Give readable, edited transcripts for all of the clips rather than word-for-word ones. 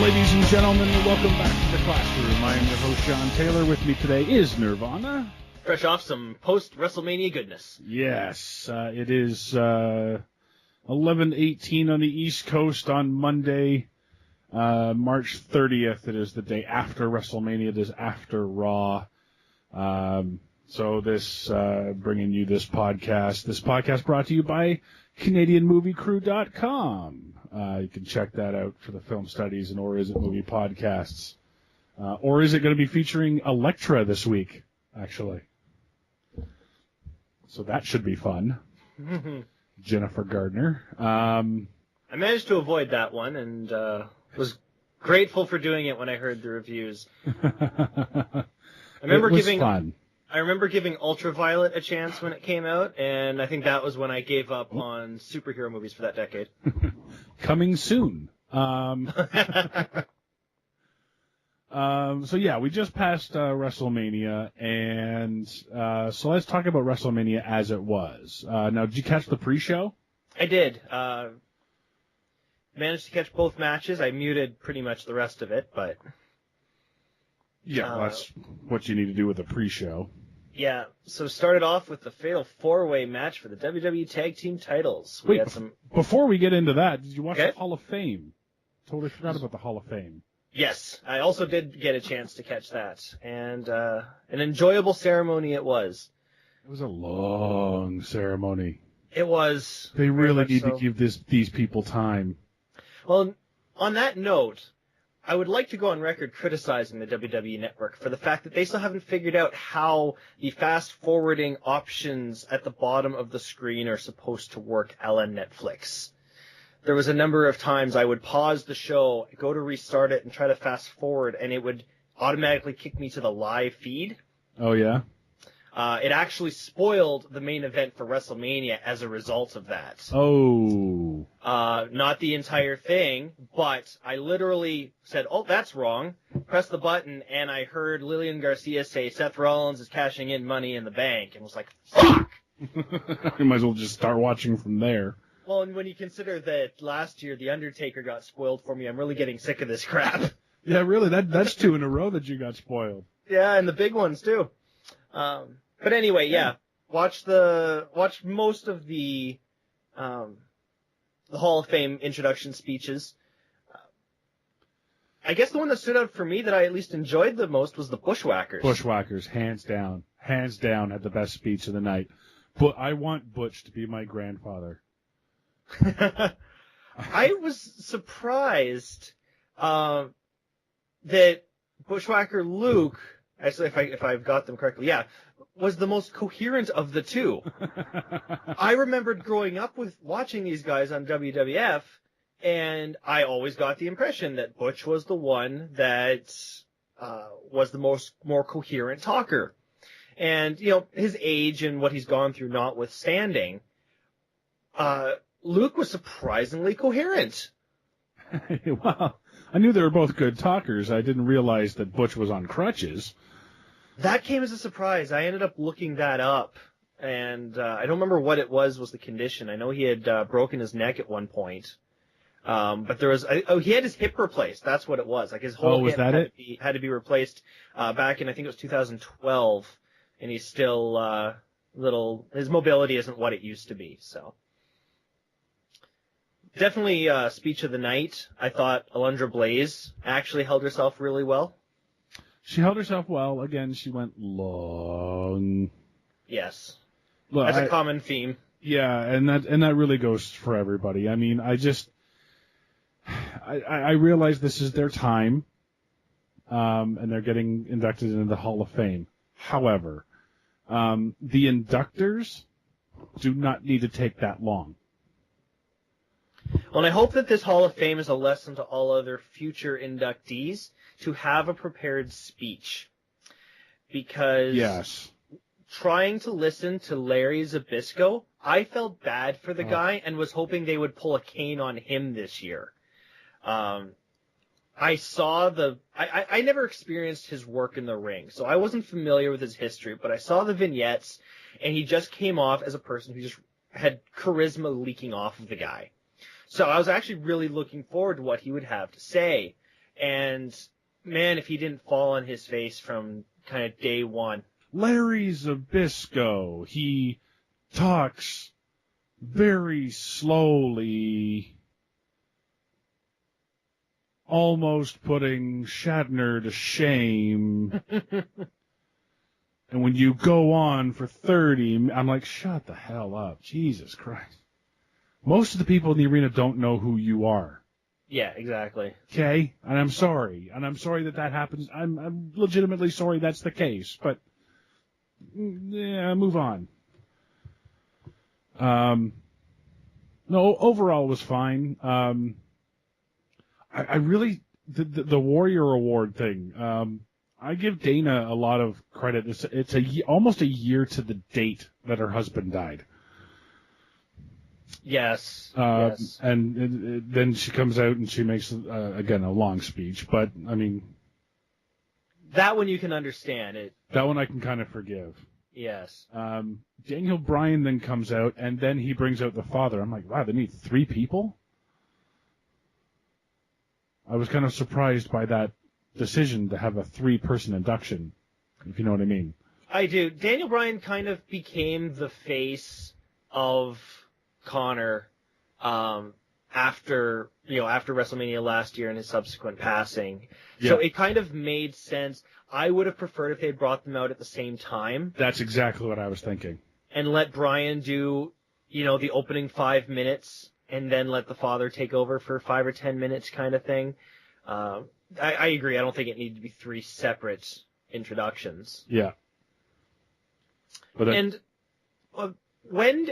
ladies and gentlemen, welcome back to the classroom. I am your host, John Taylor. With me today is Nirvana. Fresh off some post-WrestleMania goodness. Yes, it is 11:18 on the East Coast on Monday, March 30th. It is the day after WrestleMania. It is after Raw. So this, bringing you this podcast. This podcast brought to you by CanadianMovieCrew.com. You can check that out for the film studies and Or Is It Movie podcasts. Or is it going to be featuring Elektra this week, actually? So that should be fun. Jennifer Gardner. I managed to avoid that one and was grateful for doing it when I heard the reviews. I remember giving Ultraviolet a chance when it came out, and I think that was when I gave up on superhero movies for that decade. Coming soon. So yeah, we just passed WrestleMania, and so let's talk about WrestleMania as it was. Now, did you catch the pre-show? I did. Managed to catch both matches. I muted pretty much the rest of it, but... Yeah, that's what you need to do with a pre-show. Yeah, so started off with the fatal four-way match for the WWE Tag Team titles. Before we get into that, did you watch the Hall of Fame? Totally forgot about the Hall of Fame. Yes, I also did get a chance to catch that, and an enjoyable ceremony it was. It was a long ceremony. It was. They really need to give these people time. Well, on that note, I would like to go on record criticizing the WWE Network for the fact that they still haven't figured out how the fast-forwarding options at the bottom of the screen are supposed to work a la Netflix. There was a number of times I would pause the show, go to restart it, and try to fast-forward, and it would automatically kick me to the live feed. Oh, yeah? It actually spoiled the main event for WrestleMania as a result of that. Oh. Not the entire thing, but I literally said, oh, that's wrong. Pressed the button, and I heard Lillian Garcia say, Seth Rollins is cashing in Money in the Bank, and was like, fuck! You might as well just start watching from there. Well, and when you consider that last year The Undertaker got spoiled for me, I'm really getting sick of this crap. Yeah, really, that's two in a row that you got spoiled. Yeah, and the big ones, too. But anyway, yeah, watch most of the Hall of Fame introduction speeches. I guess the one that stood out for me that I at least enjoyed the most was the Bushwhackers. Bushwhackers, hands down, had the best speech of the night. But I want Butch to be my grandfather. I was surprised that Bushwhacker Luke, actually, if I've got them correctly, yeah, was the most coherent of the two. I remembered growing up with watching these guys on WWF, and I always got the impression that Butch was the one that was the more coherent talker. And, you know, his age and what he's gone through notwithstanding, Luke was surprisingly coherent. Well, I knew they were both good talkers. I didn't realize that Butch was on crutches. That came as a surprise. I ended up looking that up, and I don't remember what it was the condition. I know he had broken his neck at one point, but there was he had his hip replaced. That's what it was. Like his whole hip had to be replaced back in, I think it was 2012, and he's still his mobility isn't what it used to be. So definitely speech of the night. I thought Alundra Blaze actually held herself really well. She held herself well. Again, she went long. Yes. Well, that's a common theme. Yeah, and that really goes for everybody. I mean, I realize this is their time, and they're getting inducted into the Hall of Fame. However, the inductors do not need to take that long. Well, and I hope that this Hall of Fame is a lesson to all other future inductees to have a prepared speech. Because trying to listen to Larry Zbyszko, I felt bad for the guy and was hoping they would pull a Kane on him this year. I saw I never experienced his work in the ring, so I wasn't familiar with his history, but I saw the vignettes, and he just came off as a person who just had charisma leaking off of the guy. So I was actually really looking forward to what he would have to say. And man, if he didn't fall on his face from kind of day one. Larry Zbyszko, he talks very slowly, almost putting Shatner to shame. And when you go on for 30, I'm like, shut the hell up. Jesus Christ. Most of the people in the arena don't know who you are. Yeah, exactly. Okay? And I'm sorry. And I'm sorry that happens. I'm legitimately sorry that's the case. But, yeah, move on. No, overall it was fine. I really, the Warrior Award thing, I give Dana a lot of credit. It's almost a year to the date that her husband died. Yes. Yes. And then she comes out and she makes, again, a long speech. But, I mean... That one you can understand. That one I can kind of forgive. Yes. Daniel Bryan then comes out, and then he brings out the father. I'm like, wow, they need 3 people? I was kind of surprised by that decision to have a 3-person induction, if you know what I mean. I do. Daniel Bryan kind of became the face of Connor after WrestleMania last year and his subsequent passing. Yeah. So it kind of made sense. I would have preferred if they brought them out at the same time. That's exactly what I was thinking. And let Bryan do, the opening 5 minutes and then let the father take over for 5 or 10 minutes kind of thing. I agree. I don't think it needed to be 3 separate introductions. Yeah. But and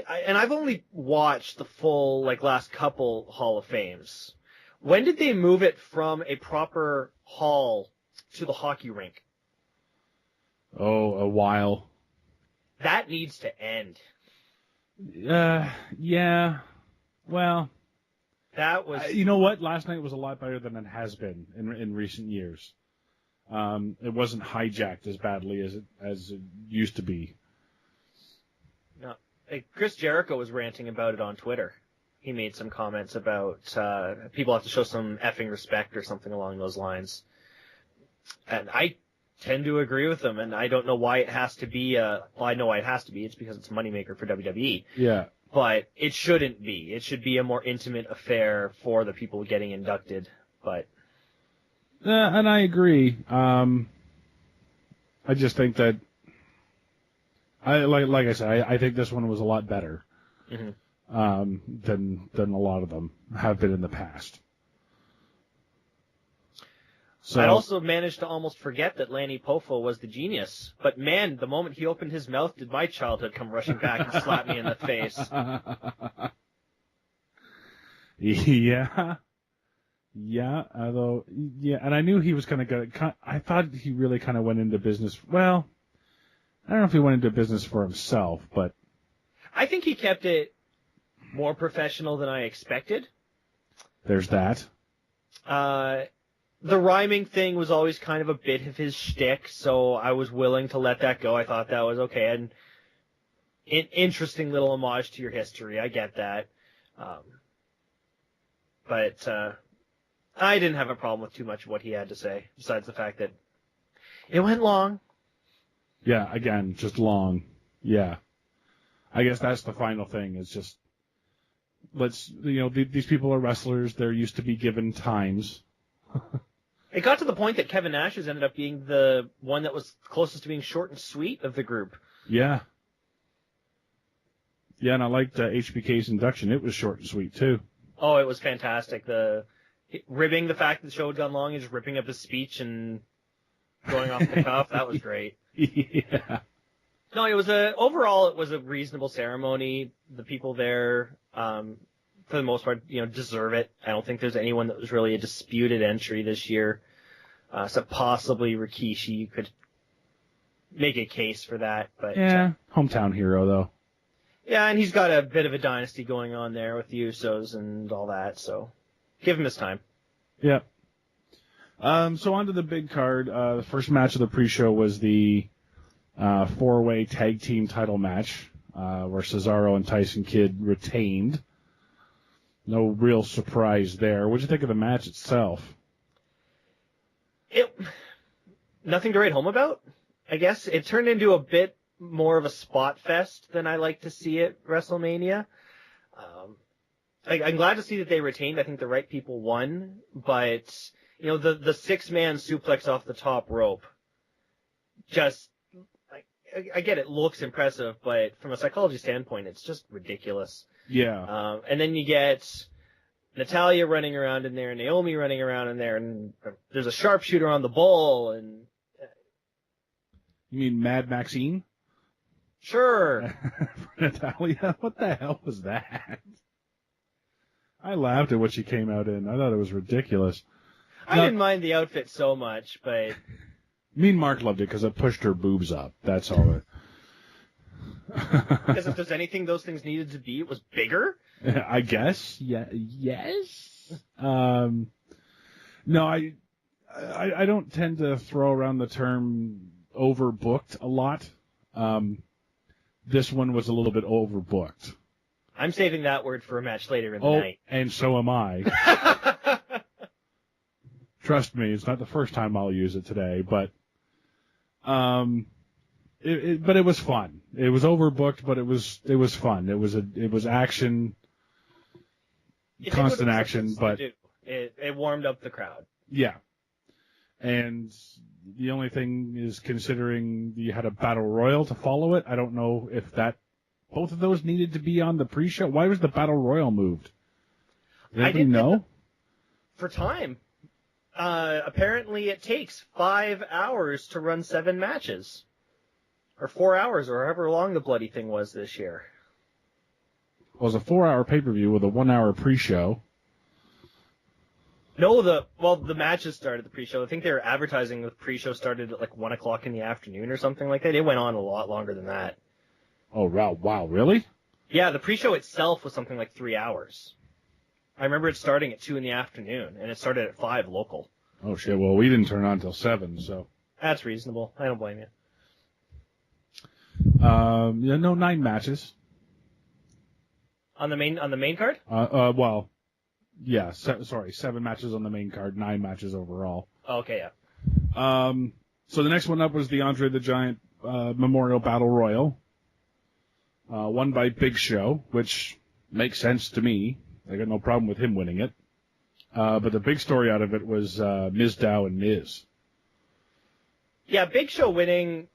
I've only watched the full, last couple Hall of Fames. When did they move it from a proper hall to the hockey rink? Oh, a while. That needs to end. Yeah. Well, that was... you know what? Last night was a lot better than it has been in recent years. It wasn't hijacked as badly as it used to be. No. Chris Jericho was ranting about it on Twitter. He made some comments about people have to show some effing respect or something along those lines. And I tend to agree with him, and I don't know why it has to be I know why it has to be. It's because it's a moneymaker for WWE. Yeah. But it shouldn't be. It should be a more intimate affair for the people getting inducted. But and I agree. I just think that like I said, I think this one was a lot better than a lot of them have been in the past. So, I also managed to almost forget that Lanny Poffo was the genius. But man, the moment he opened his mouth, did my childhood come rushing back and slap me in the face. Yeah. Although, and I knew he was going to go. I thought he really kind of went into business. Well, I don't know if he went into business for himself, but I think he kept it more professional than I expected. There's that. The rhyming thing was always kind of a bit of his shtick, so I was willing to let that go. I thought that was okay. And an interesting little homage to your history. I get that. But I didn't have a problem with too much of what he had to say, besides the fact that it went long. Yeah, again, just long. Yeah. I guess that's the final thing, is just, these people are wrestlers. They're used to be given times. It got to the point that Kevin Nash has ended up being the one that was closest to being short and sweet of the group. Yeah. Yeah, and I liked HBK's induction. It was short and sweet, too. Oh, it was fantastic. Ribbing the fact that the show had gone long and just ripping up his speech and going off the cuff, that was great. Yeah. No, overall it was a reasonable ceremony. The people there, for the most part, deserve it. I don't think there's anyone that was really a disputed entry this year, except possibly Rikishi. You could make a case for that, but yeah, hometown hero though. Yeah, and he's got a bit of a dynasty going on there with the Usos and all that, so give him his time. Yeah. So on to the big card. The first match of the pre-show was the 4-way tag team title match, where Cesaro and Tyson Kidd retained. No real surprise there. What did you think of the match itself? Nothing to write home about, I guess. It turned into a bit more of a spot fest than I like to see at WrestleMania. I'm glad to see that they retained. I think the right people won, but the 6-man suplex off the top rope, just I get it looks impressive, but from a psychology standpoint, it's just ridiculous. Yeah. And then you get Natalya running around in there, Naomi running around in there, and there's a sharpshooter on the bull, and you mean Mad Maxine? Sure. Natalya? What the hell was that? I laughed at what she came out in. I thought it was ridiculous. I didn't mind the outfit so much, but... Me and Mark loved it because it pushed her boobs up. That's all it... Because if there's anything those things needed to be, it was bigger? I guess. Yeah. Yes? No, I don't tend to throw around the term overbooked a lot. This one was a little bit overbooked. I'm saving that word for a match later in the night. And so am I. Trust me, it's not the first time I'll use it today, but it was fun. It was overbooked, but it was fun. It was action, constant action, but it warmed up the crowd. Yeah. And the only thing is, considering you had a battle royal to follow it, I don't know if both of those needed to be on the pre-show. Why was the battle royal moved? Does anybody know? For time. Apparently it takes 5 hours to run 7 matches. Or 4 hours, or however long the bloody thing was this year. Well, it was a 4-hour pay-per-view with a 1-hour pre-show. No, the matches started the pre-show. I think they were advertising the pre-show started at like 1 o'clock in the afternoon or something like that. It went on a lot longer than that. Oh, wow, really? Yeah, the pre-show itself was something like 3 hours. I remember it starting at 2 in the afternoon, and it started at 5 local. Oh, shit. Well, we didn't turn on until 7, so. That's reasonable. I don't blame you. 9 matches. On the main card? Well, yeah, 7 matches on the main card, 9 matches overall. Oh, okay, yeah. So the next one up was the Andre the Giant Memorial Battle Royal. Won by Big Show, which makes sense to me. I got no problem with him winning it. But the big story out of it was Mizdow and Miz. Yeah, Big Show winning.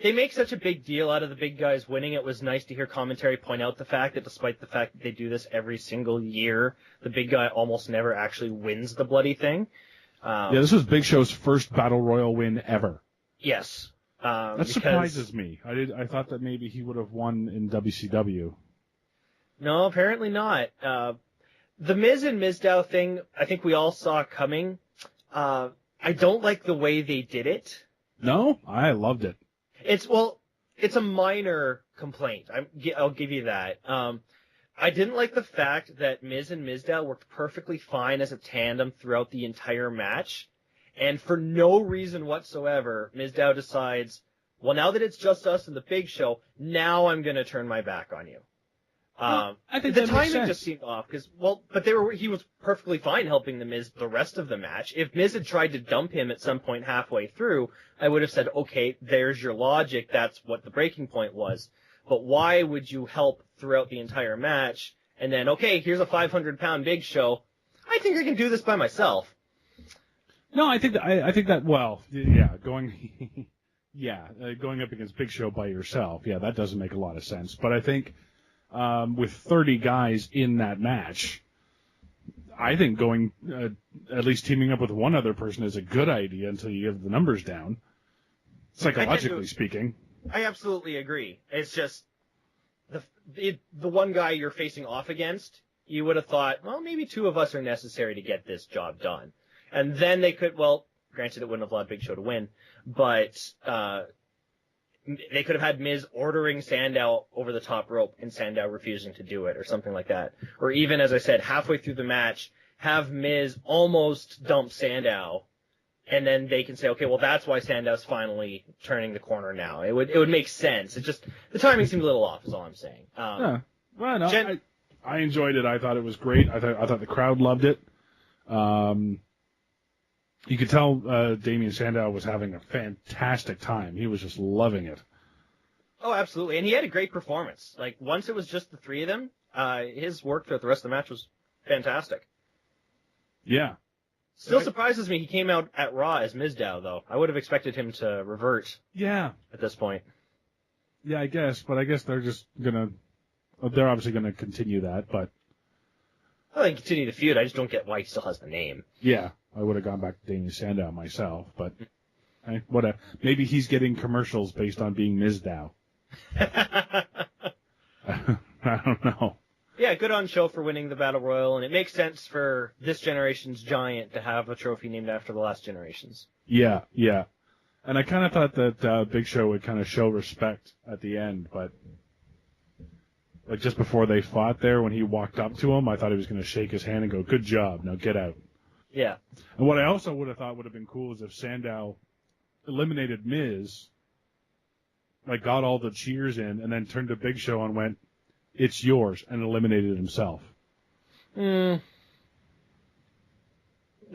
They make such a big deal out of the big guys winning. It was nice to hear commentary point out the fact that despite the fact that they do this every single year, the big guy almost never actually wins the bloody thing. This was Big Show's first Battle Royal win ever. Yes. That surprises me. I thought that maybe he would have won in WCW. No, apparently not. The Miz and Mizdow thing, I think we all saw coming. I don't like the way they did it. No? I loved it. It's a minor complaint. I'll give you that. I didn't like the fact that Miz and Mizdow worked perfectly fine as a tandem throughout the entire match. And for no reason whatsoever, Mizdow decides, well, now that it's just us and the Big Show, now I'm going to turn my back on you. I think the timing just seemed off because, but he was perfectly fine helping the Miz the rest of the match. If Miz had tried to dump him at some point halfway through, I would have said, okay, there's your logic. That's what the breaking point was. But why would you help throughout the entire match? And then, okay, here's a 500-pound Big Show. I think I can do this by myself. No, I think that going up against Big Show by yourself, that doesn't make a lot of sense. But I think with 30 guys in that match, I think going at least teaming up with one other person is a good idea until you get the numbers down, psychologically speaking. I absolutely agree. It's just the one guy you're facing off against, you would have thought, well, maybe 2 of us are necessary to get this job done. And then they could, granted it wouldn't have allowed Big Show to win, but they could have had Miz ordering Sandow over the top rope and Sandow refusing to do it or something like that. Or even, as I said, halfway through the match, have Miz almost dump Sandow, and then they can say, okay, well, that's why Sandow's finally turning the corner now. It would make sense. It's just, the timing seemed a little off is all I'm saying. I enjoyed it. I thought it was great. I thought the crowd loved it. You could tell Damien Sandow was having a fantastic time. He was just loving it. Oh, absolutely. And he had a great performance. Like, once it was just the three of them, his work throughout the rest of the match was fantastic. Yeah. Still surprises me he came out at Raw as Mizdow, though. I would have expected him to revert. Yeah. At this point. Yeah, I guess. But I guess they're just going to... They're obviously going to continue that, but... Well, they can continue the feud. I just don't get why he still has the name. Yeah. I would have gone back to Damien Sandow myself, but... maybe he's getting commercials based on being Mizdow. I don't know. Yeah, good on show for winning the Battle Royal, and it makes sense for this generation's Giant to have a trophy named after the last generation's. Yeah, yeah. And I kind of thought that Big Show would kind of show respect at the end, but like just before they fought there, when he walked up to him, I thought he was going to shake his hand and go, "Good job, now get out." Yeah. And what I also would have thought would have been cool is if Sandow eliminated Miz, like got all the cheers in, and then turned to Big Show and went, "It's yours," and eliminated himself. No,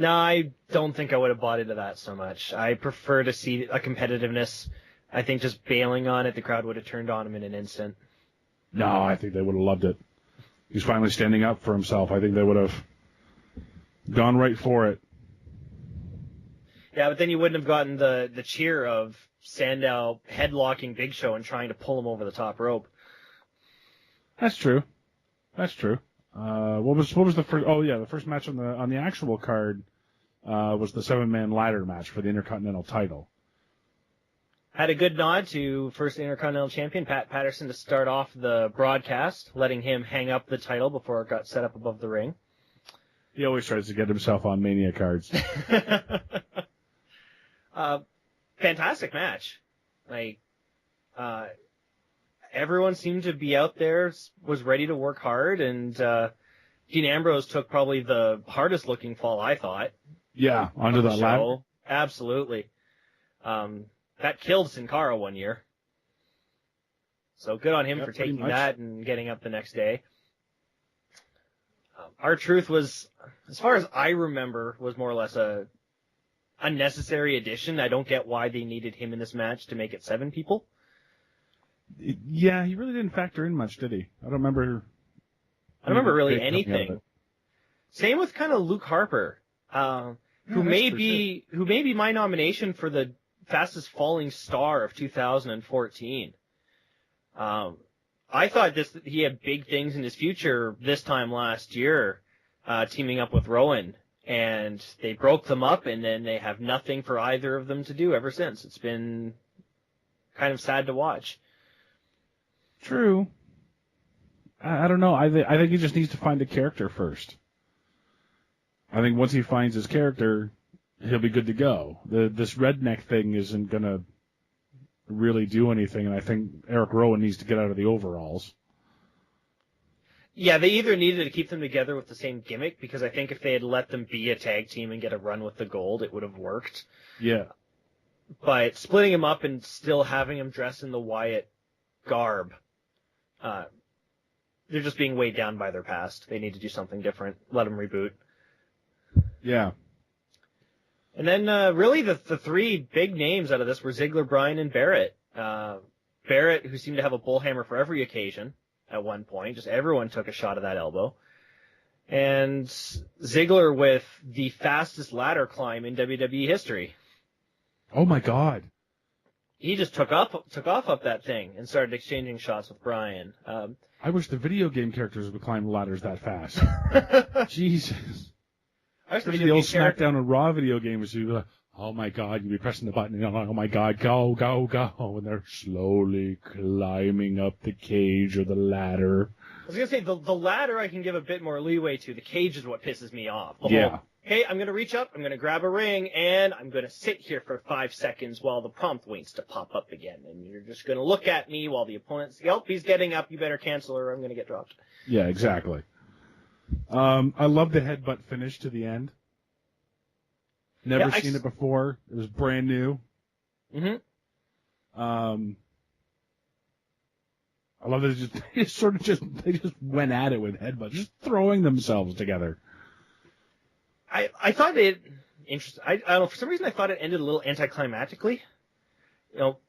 I don't think I would have bought into that so much. I prefer to see a competitiveness. I think just bailing on it, the crowd would have turned on him in an instant. No, I think they would have loved it. He's finally standing up for himself. I think they would have gone right for it. Yeah, but then you wouldn't have gotten the cheer of Sandow headlocking Big Show and trying to pull him over the top rope. That's true. That's true. What was the first? Oh yeah, the first match on the actual card was the 7-man ladder match for the Intercontinental title. Had a good nod to first Intercontinental Champion Pat Patterson to start off the broadcast, letting him hang up the title before it got set up above the ring. He always tries to get himself on Mania cards. Fantastic match. Like, everyone seemed to be out there, was ready to work hard, and Dean Ambrose took probably the hardest looking fall, I thought. Yeah, onto that ladder. Absolutely. That killed Sin Cara one year. So good on him for taking that and getting up the next day. R-Truth was, as far as I remember, was more or less a unnecessary addition. I don't get why they needed him in this match to make it 7 people. Yeah, he really didn't factor in much, did he? I don't remember really anything. Same with kind of Luke Harper, who may be my nomination for the fastest falling star of 2014. I thought he had big things in his future this time last year, teaming up with Rowan, and they broke them up, and then they have nothing for either of them to do ever since. It's been kind of sad to watch. True. I don't know. I think he just needs to find a character first. I think once he finds his character, he'll be good to go. This redneck thing isn't going to really do anything, and I think Eric Rowan needs to get out of the overalls. Yeah, they either needed to keep them together with the same gimmick, because I think if they had let them be a tag team and get a run with the gold, it would have worked. Yeah. But splitting them up and still having them dress in the Wyatt garb, they're just being weighed down by their past. They need to do something different. Let them reboot. Yeah. And then, really, the 3 big names out of this were Ziggler, Bryan, and Barrett. Barrett, who seemed to have a bullhammer for every occasion at one point. Just everyone took a shot of that elbow. And Ziggler with the fastest ladder climb in WWE history. Oh, my God. He just took off up that thing and started exchanging shots with Bryan. I wish the video game characters would climb ladders that fast. Jesus. The old SmackDown and Raw video games, you'd be like, oh my God, you'd be pressing the button, and oh my God, go, go, go, and they're slowly climbing up the cage or the ladder. I was going to say, the ladder I can give a bit more leeway to. The cage is what pisses me off. Hey, I'm going to reach up, I'm going to grab a ring, and I'm going to sit here for 5 seconds while the prompt waits to pop up again. And you're just going to look at me while the opponent's, he's getting up, you better cancel or I'm going to get dropped. Yeah, exactly. I love the headbutt finish to the end. Never seen it before. It was brand new. Mm-hmm. I love that they just went at it with headbutts, just throwing themselves together. I thought it interesting. I don't know, for some reason I thought it ended a little anticlimactically.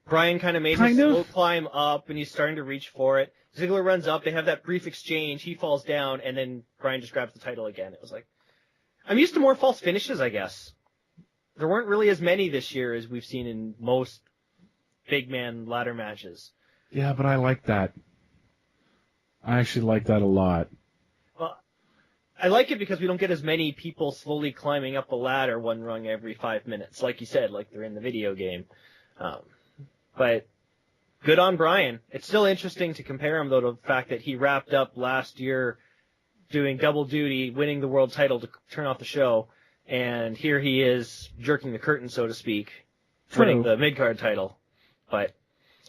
Bryan kind of made his slow climb up, and he's starting to reach for it. Ziggler runs up, they have that brief exchange, he falls down, and then Bryan just grabs the title again. It was like, I'm used to more false finishes, I guess. There weren't really as many this year as we've seen in most big man ladder matches. Yeah, but I like that. I actually like that a lot. Well, I like it because we don't get as many people slowly climbing up a ladder one rung every 5 minutes, like you said, like they're in the video game. But good on Bryan. It's still interesting to compare him, though, to the fact that he wrapped up last year doing double duty, winning the world title to turn off the show, and here he is jerking the curtain, so to speak, winning the mid-card title. But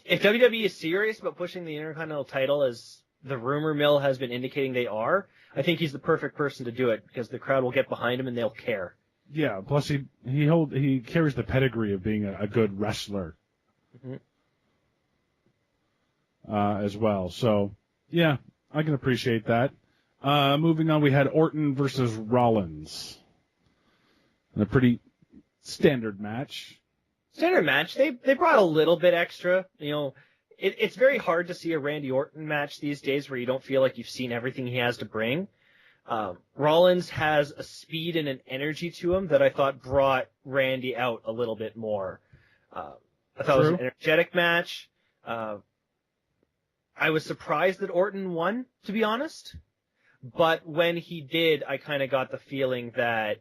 if WWE is serious about pushing the Intercontinental title, as the rumor mill has been indicating they are, I think he's the perfect person to do it, because the crowd will get behind him and they'll care. Yeah, plus he carries the pedigree of being a good wrestler. Mm-hmm. As well. So, yeah, I can appreciate that. Moving on, we had Orton versus Rollins. A pretty standard match. Standard match. They brought a little bit extra. It's very hard to see a Randy Orton match these days where you don't feel like you've seen everything he has to bring. Rollins has a speed and an energy to him that I thought brought Randy out a little bit more. I thought it was an energetic match. I was surprised that Orton won, to be honest. But when he did, I kind of got the feeling that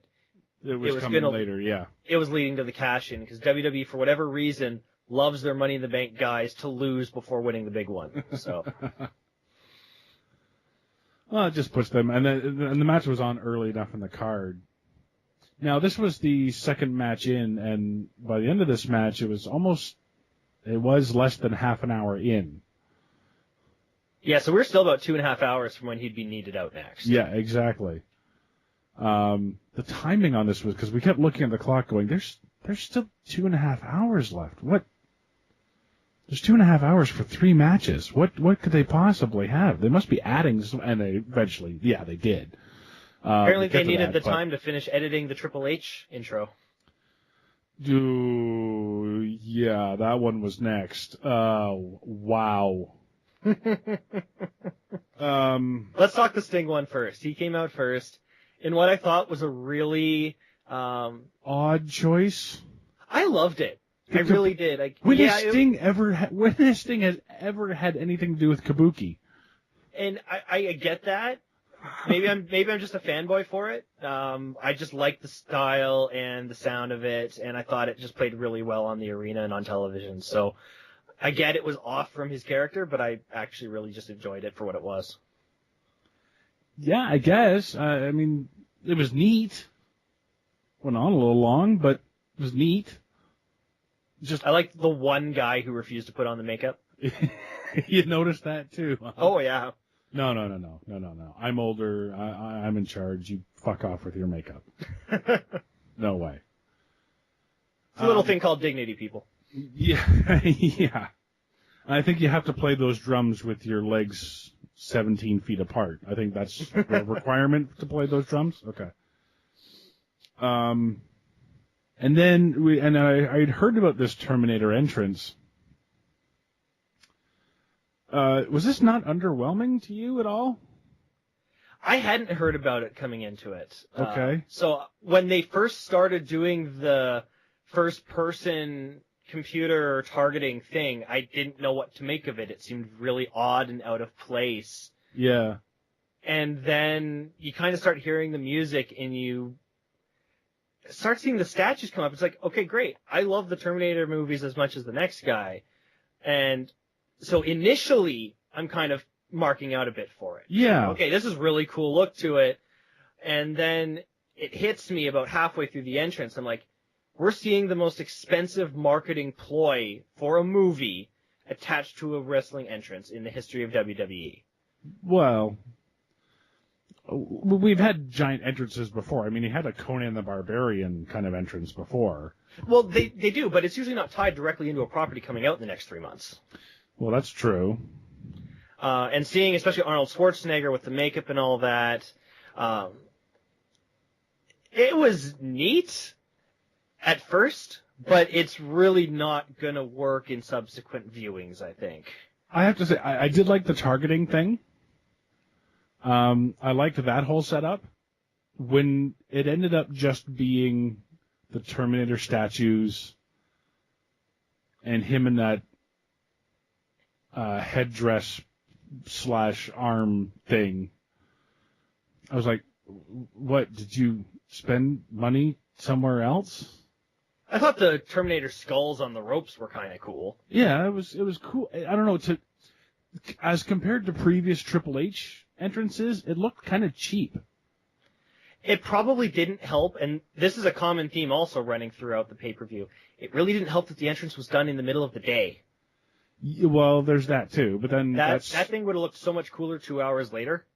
it was coming later, yeah. It was leading to the cash-in, because WWE, for whatever reason, loves their Money in the Bank guys to lose before winning the big one. So, well, it just puts them, and the match was on early enough in the card. Now, this was the second match in, and by the end of this match, it was less than half an hour in. Yeah, so we're still about 2.5 hours from when he'd be needed out next. Yeah, exactly. The timing on this was, because we kept looking at the clock going, there's still 2.5 hours left. What? There's 2.5 hours for 3 matches. What could they possibly have? They must be adding some, and they eventually, yeah, they did. Apparently they needed the time to finish editing the Triple H intro. Yeah, that one was next. Wow. Let's talk the Sting one first. He came out first in what I thought was a really odd choice. I loved it. I really did. When has Sting has ever had anything to do with Kabuki? And I get that. Maybe I'm just a fanboy for it. I just like the style and the sound of it, and I thought it just played really well on the arena and on television. So I get it was off from his character, but I actually really just enjoyed it for what it was. Yeah, I guess. I mean, it was neat. Went on a little long, but it was neat. I liked the one guy who refused to put on the makeup. You noticed that too? Huh? Oh yeah. No. I'm older. I'm in charge. You fuck off with your makeup. No way. It's a little thing called dignity, people. Yeah, yeah. I think you have to play those drums with your legs 17 feet apart. I think that's a requirement to play those drums. Okay. And then I'd heard about this Terminator entrance. Was this not underwhelming to you at all? I hadn't heard about it coming into it. Okay. So when they first started doing the first-person computer targeting thing, I didn't know what to make of it. It seemed really odd and out of place. Yeah. And then you kind of start hearing the music and you start seeing the statues come up. It's like, okay, great. I love the Terminator movies as much as the next guy. And so initially, I'm kind of marking out a bit for it. Yeah. Okay, this is really cool look to it. And then it hits me about halfway through the entrance. I'm like, we're seeing the most expensive marketing ploy for a movie attached to a wrestling entrance in the history of WWE. Well, we've had giant entrances before. I mean, he had a Conan the Barbarian kind of entrance before. Well, they do, but it's usually not tied directly into a property coming out in the next 3 months. Well, that's true. And seeing especially Arnold Schwarzenegger with the makeup and all that, it was neat. at first, but it's really not going to work in subsequent viewings, I think. I have to say, I did like the targeting thing. I liked that whole setup. When it ended up just being the Terminator statues and him in that headdress / arm thing, I was like, what, did you spend money somewhere else? I thought the Terminator skulls on the ropes were kind of cool. Yeah, it was cool. I don't know, as compared to previous Triple H entrances, it looked kind of cheap. It probably didn't help, and this is a common theme also running throughout the pay-per-view. It really didn't help that the entrance was done in the middle of the day. Well, there's that too, but then that thing would have looked so much cooler 2 hours later.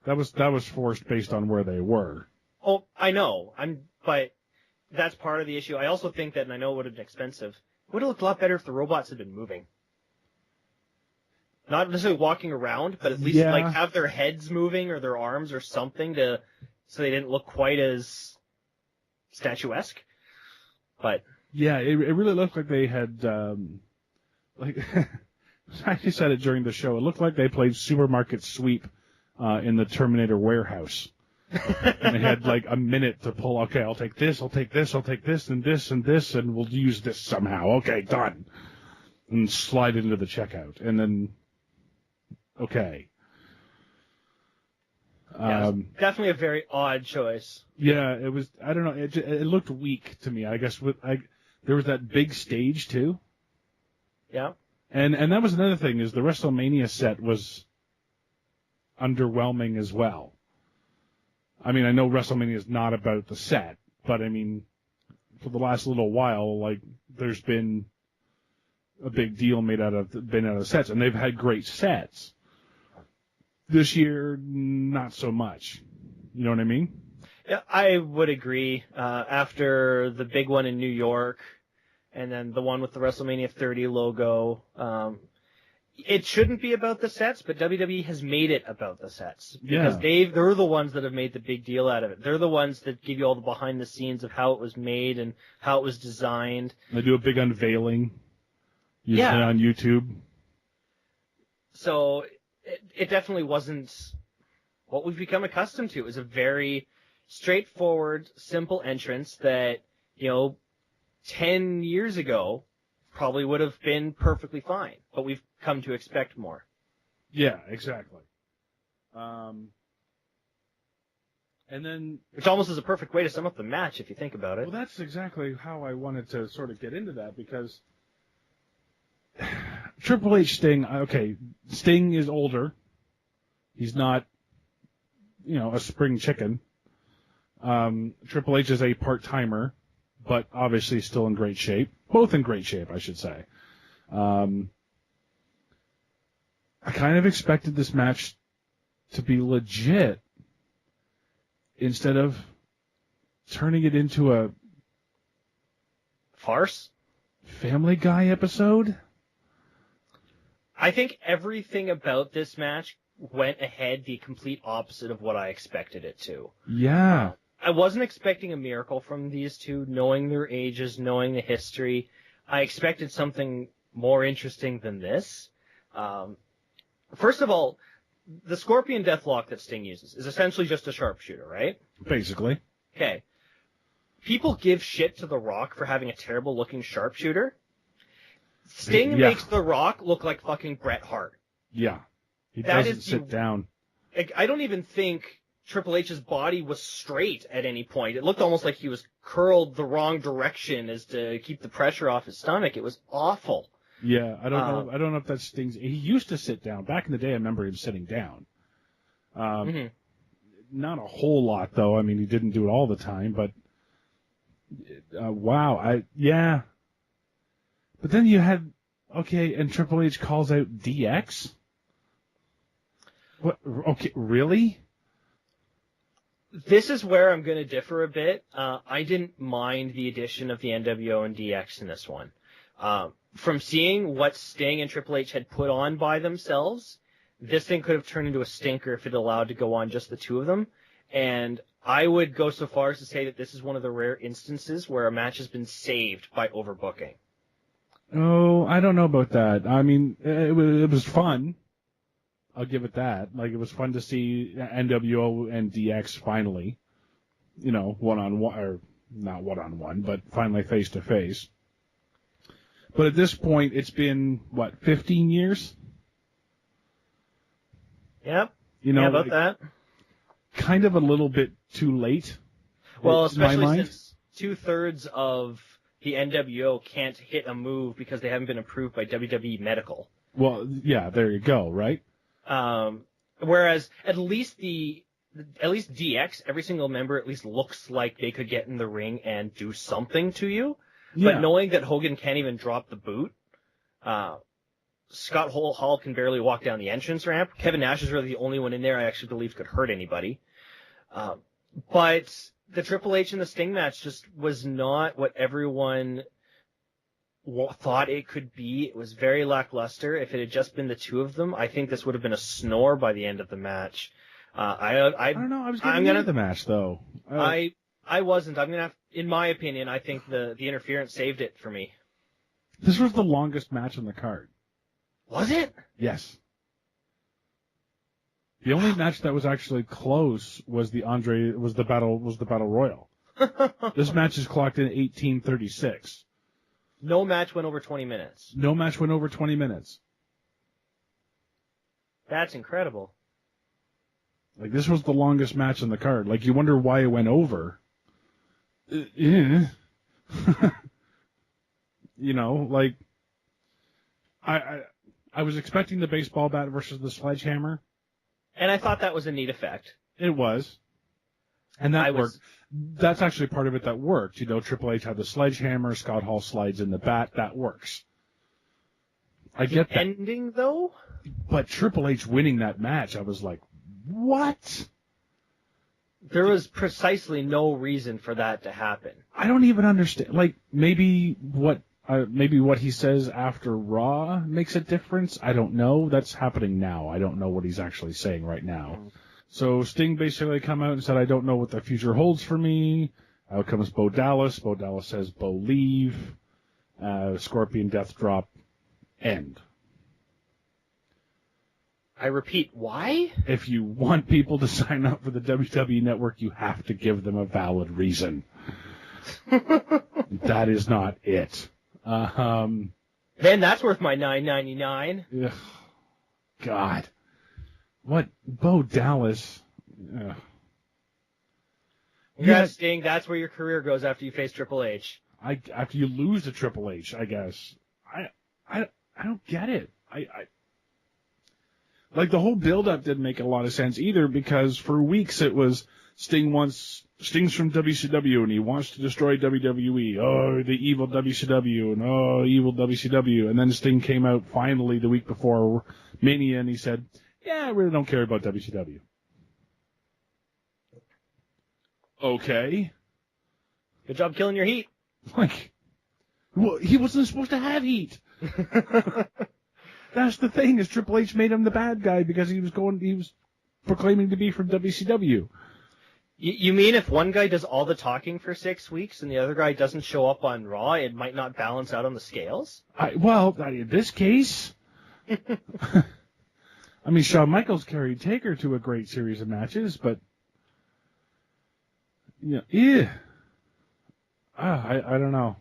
That was forced based on where they were. Oh, I know. But that's part of the issue. I also think that, and I know it would have been expensive, it would have looked a lot better if the robots had been moving. Not necessarily walking around, but at least like have their heads moving or their arms or something so they didn't look quite as statuesque. But yeah, it really looked like they had like I said it during the show. It looked like they played supermarket sweep in the Terminator warehouse. And they had like a minute to pull. Okay, I'll take this, I'll take this, I'll take this, and this, and this, and we'll use this somehow. Okay, done. And slide it into the checkout, and then okay. Yeah, definitely a very odd choice. Yeah, it was. I don't know. It looked weak to me. I guess there was that big stage too. Yeah. And that was another thing, is the WrestleMania set was underwhelming as well. I mean, I know WrestleMania is not about the set, but I mean, for the last little while, like, there's been a big deal made out of sets, and they've had great sets. This year, not so much. You know what I mean? Yeah, I would agree. After the big one in New York, and then the one with the WrestleMania 30 logo, it shouldn't be about the sets, but WWE has made it about the sets. Because they're the ones that have made the big deal out of it. They're the ones that give you all the behind the scenes of how it was made and how it was designed. They do a big unveiling, usually on YouTube. So it definitely wasn't what we've become accustomed to. It was a very straightforward, simple entrance that, 10 years ago probably would have been perfectly fine, but we've come to expect more. Yeah, exactly. And then, which almost is a perfect way to sum up the match if you think about it. Well, that's exactly how I wanted to sort of get into that, because Triple H Sting, okay, Sting is older. He's not, a spring chicken. Triple H is a part-timer, but obviously still in great shape. Both in great shape, I should say. I kind of expected this match to be legit instead of turning it into a farce? Family Guy episode? I think everything about this match went ahead the complete opposite of what I expected it to. Yeah. I wasn't expecting a miracle from these two, knowing their ages, knowing the history. I expected something more interesting than this. First of all, the Scorpion Deathlock that Sting uses is essentially just a sharpshooter, right? Basically. Okay. People give shit to The Rock for having a terrible-looking sharpshooter. Sting makes The Rock look like fucking Bret Hart. Yeah. He doesn't sit down. I don't even think Triple H's body was straight at any point. It looked almost like he was curled the wrong direction as to keep the pressure off his stomach. It was awful. Yeah, I don't know if that Sting's. He used to sit down. Back in the day, I remember him sitting down. Not a whole lot, though. I mean, he didn't do it all the time, but wow, But then you had, and Triple H calls out DX? What? Okay, really? This is where I'm going to differ a bit. I didn't mind the addition of the NWO and DX in this one. From seeing what Sting and Triple H had put on by themselves, this thing could have turned into a stinker if it allowed to go on just the two of them. And I would go so far as to say that this is one of the rare instances where a match has been saved by overbooking. Oh, I don't know about that. I mean, it was fun. I'll give it that. Like, it was fun to see NWO and DX finally, one-on-one, or not one-on-one, but finally face-to-face. But at this point, it's been, 15 years? Yep. About that. Kind of a little bit too late. Well, especially since 2/3 of the NWO can't hit a move because they haven't been approved by WWE Medical. Well, yeah, there you go, right? Whereas at least DX, every single member at least looks like they could get in the ring and do something to you. Yeah. But knowing that Hogan can't even drop the boot, Scott Hall can barely walk down the entrance ramp. Kevin Nash is really the only one in there I actually believe could hurt anybody. But the Triple H and the Sting match just was not what everyone thought it could be. It was very lackluster. If it had just been the two of them, I think this would have been a snore by the end of the match. I don't know. I was getting into the match, though. I wasn't. I'm gonna have, in my opinion, I think the interference saved it for me. This was the longest match on the card. Was it? Yes. The only match that was actually close was the Battle Royal. This match is clocked in 1836. No match went over 20 minutes. No match went over 20 minutes. That's incredible. Like, this was the longest match on the card. Like, you wonder why it went over. Like, I was expecting the baseball bat versus the sledgehammer. And I thought that was a neat effect. It was. And that worked. That's actually part of it that worked. Triple H had the sledgehammer, Scott Hall slides in the bat. That works. I get that. Ending, though? But Triple H winning that match, I was like, what? There was precisely no reason for that to happen. I don't even understand. Like, maybe what he says after Raw makes a difference. I don't know. That's happening now. I don't know what he's actually saying right now. So Sting basically come out and said, I don't know what the future holds for me. Out comes Bo Dallas. Bo Dallas says, Bo leave. Scorpion Death Drop. End. I repeat, why? If you want people to sign up for the WWE Network, you have to give them a valid reason. That is not it. Then that's worth my $9.99. God. What? Bo Dallas. Sting, that's where your career goes after you face Triple H. After you lose to Triple H, I guess. I don't get it. Like, the whole build-up didn't make a lot of sense either, because for weeks it was Sting's from WCW and he wants to destroy WWE. Oh, the evil WCW, and oh, evil WCW. And then Sting came out finally the week before Mania and he said, yeah, I really don't care about WCW. Okay. Good job killing your heat. Like, well, he wasn't supposed to have heat. That's the thing, is Triple H made him the bad guy because he was proclaiming to be from WCW. You mean if one guy does all the talking for 6 weeks and the other guy doesn't show up on Raw, it might not balance out on the scales? In this case, I mean, Shawn Michaels carried Taker to a great series of matches, but I don't know.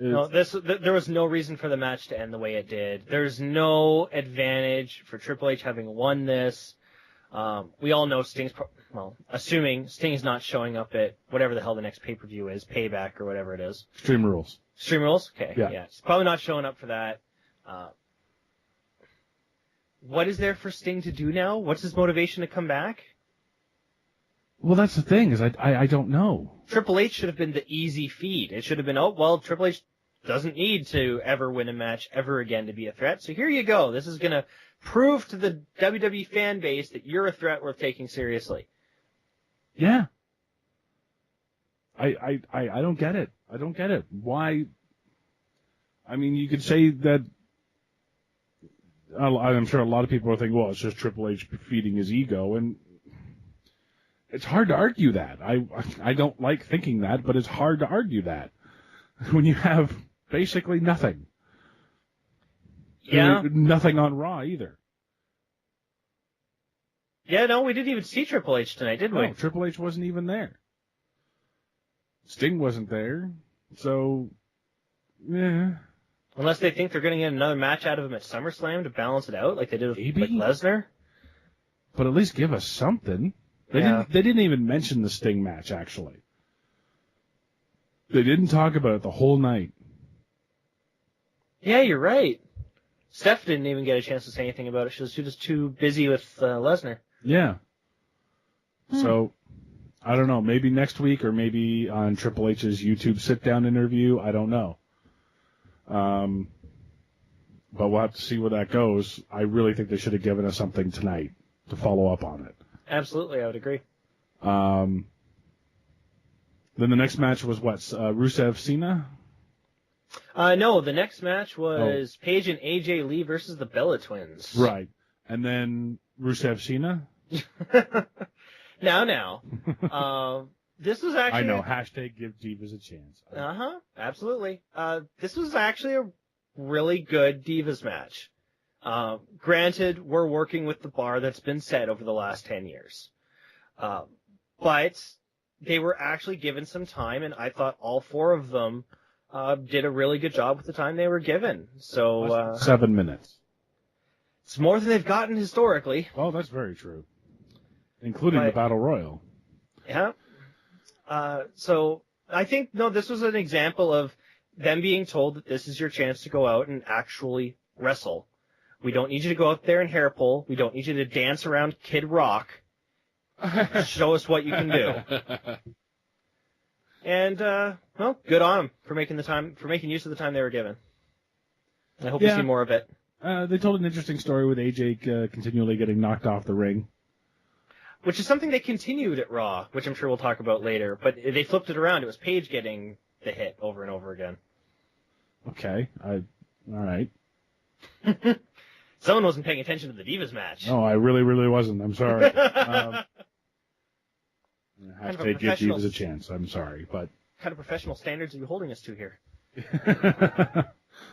No, there was no reason for the match to end the way it did. There's no advantage for Triple H having won this. We all know assuming Sting's not showing up at whatever the hell the next pay-per-view is, Payback or whatever it is. Extreme Rules. Extreme Rules? Okay, yeah. He's probably not showing up for that. What is there for Sting to do now? What's his motivation to come back? Well, that's the thing, is I don't know. Triple H should have been the easy feed. It should have been, Triple H doesn't need to ever win a match ever again to be a threat. So here you go. This is going to prove to the WWE fan base that you're a threat worth taking seriously. Yeah. I don't get it. I don't get it. Why? I mean, you could say that. I'm sure a lot of people are thinking, well, it's just Triple H feeding his ego, and It's hard to argue that. I don't like thinking that, but it's hard to argue that when you have basically nothing. Yeah. Nothing on Raw either. Yeah, no, we didn't even see Triple H tonight, did we? No, Triple H wasn't even there. Sting wasn't there. So, yeah. Unless they think they're going to get another match out of him at SummerSlam to balance it out, like they did with Maybe. like Lesnar. But at least give us something. They didn't even mention the Sting match, actually. They didn't talk about it the whole night. Yeah, you're right. Steph didn't even get a chance to say anything about it. She was just too busy with Lesnar. Yeah. So, I don't know. Maybe next week or maybe on Triple H's YouTube sit-down interview. I don't know. But we'll have to see where that goes. I really think they should have given us something tonight to follow up on it. Absolutely, I would agree. Then the next match was what? Rusev Cena? No, the next match was Paige and AJ Lee versus the Bella Twins. Right. And then Rusev Cena? Now. This was actually... I know. Hashtag give Divas a chance. Uh-huh. Absolutely. This was actually a really good Divas match. Granted, we're working with the bar that's been set over the last 10 years. But they were actually given some time, and I thought all four of them did a really good job with the time they were given. So 7 minutes. It's more than they've gotten historically. Oh, that's very true. Including the Battle Royal. Yeah. So I think, this was an example of them being told that this is your chance to go out and actually wrestle. We don't need you to go out there and hair pull. We don't need you to dance around Kid Rock. Show us what you can do. And, good on them for making use of the time they were given. I hope we see more of it. They told an interesting story with AJ continually getting knocked off the ring. Which is something they continued at Raw, which I'm sure we'll talk about later. But they flipped it around. It was Paige getting the hit over and over again. Okay. All right. Someone wasn't paying attention to the Divas match. No, I really, really wasn't. I'm sorry. Hashtag give Divas a chance. I'm sorry, but... What kind of professional standards are you holding us to here?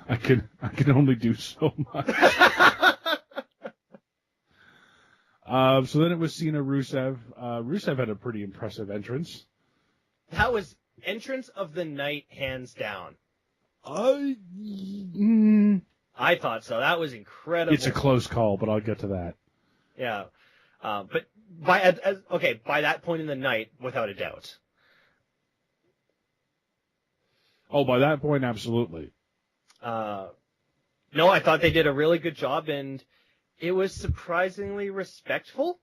I can only do so much. So then it was Cena Rusev. Rusev had a pretty impressive entrance. That was entrance of the night, hands down. I thought so. That was incredible. It's a close call, but I'll get to that. Yeah. But by that point in the night, without a doubt. Oh, by that point, absolutely. No, I thought they did a really good job, and it was surprisingly respectful.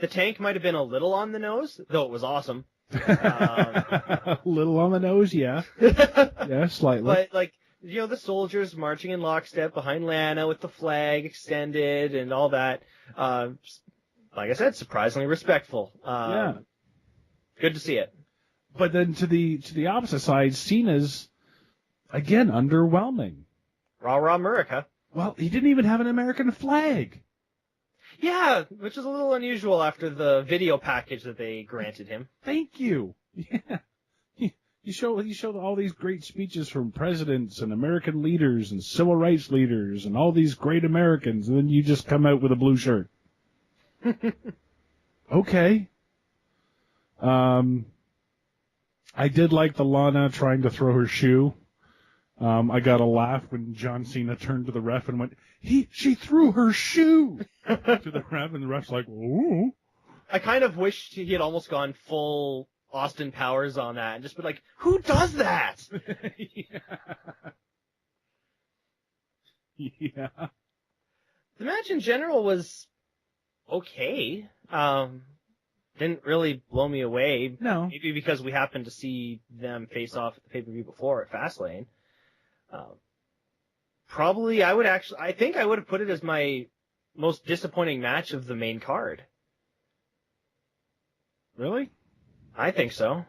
The Tank might have been a little on the nose, though it was awesome. A little on the nose, yeah. Yeah, slightly. But, the soldiers marching in lockstep behind Lana with the flag extended and all that. Like I said, surprisingly respectful. Yeah. Good to see it. But then to the opposite side, Cena's, again, underwhelming. Rah, rah, America. Well, he didn't even have an American flag. Yeah, which is a little unusual after the video package that they granted him. Thank you. Yeah. You show all these great speeches from presidents and American leaders and civil rights leaders and all these great Americans, and then you just come out with a blue shirt. Okay. I did like the Lana trying to throw her shoe. I got a laugh when John Cena turned to the ref and went, she threw her shoe to the ref, and the ref's like, ooh. I kind of wished he had almost gone full Austin Powers on that and just been like, who does that? Yeah. The match in general was okay. Didn't really blow me away. No. Maybe because we happened to see them face off at the pay-per-view before at Fastlane. Probably I think I would have put it as my most disappointing match of the main card. Really? I think so.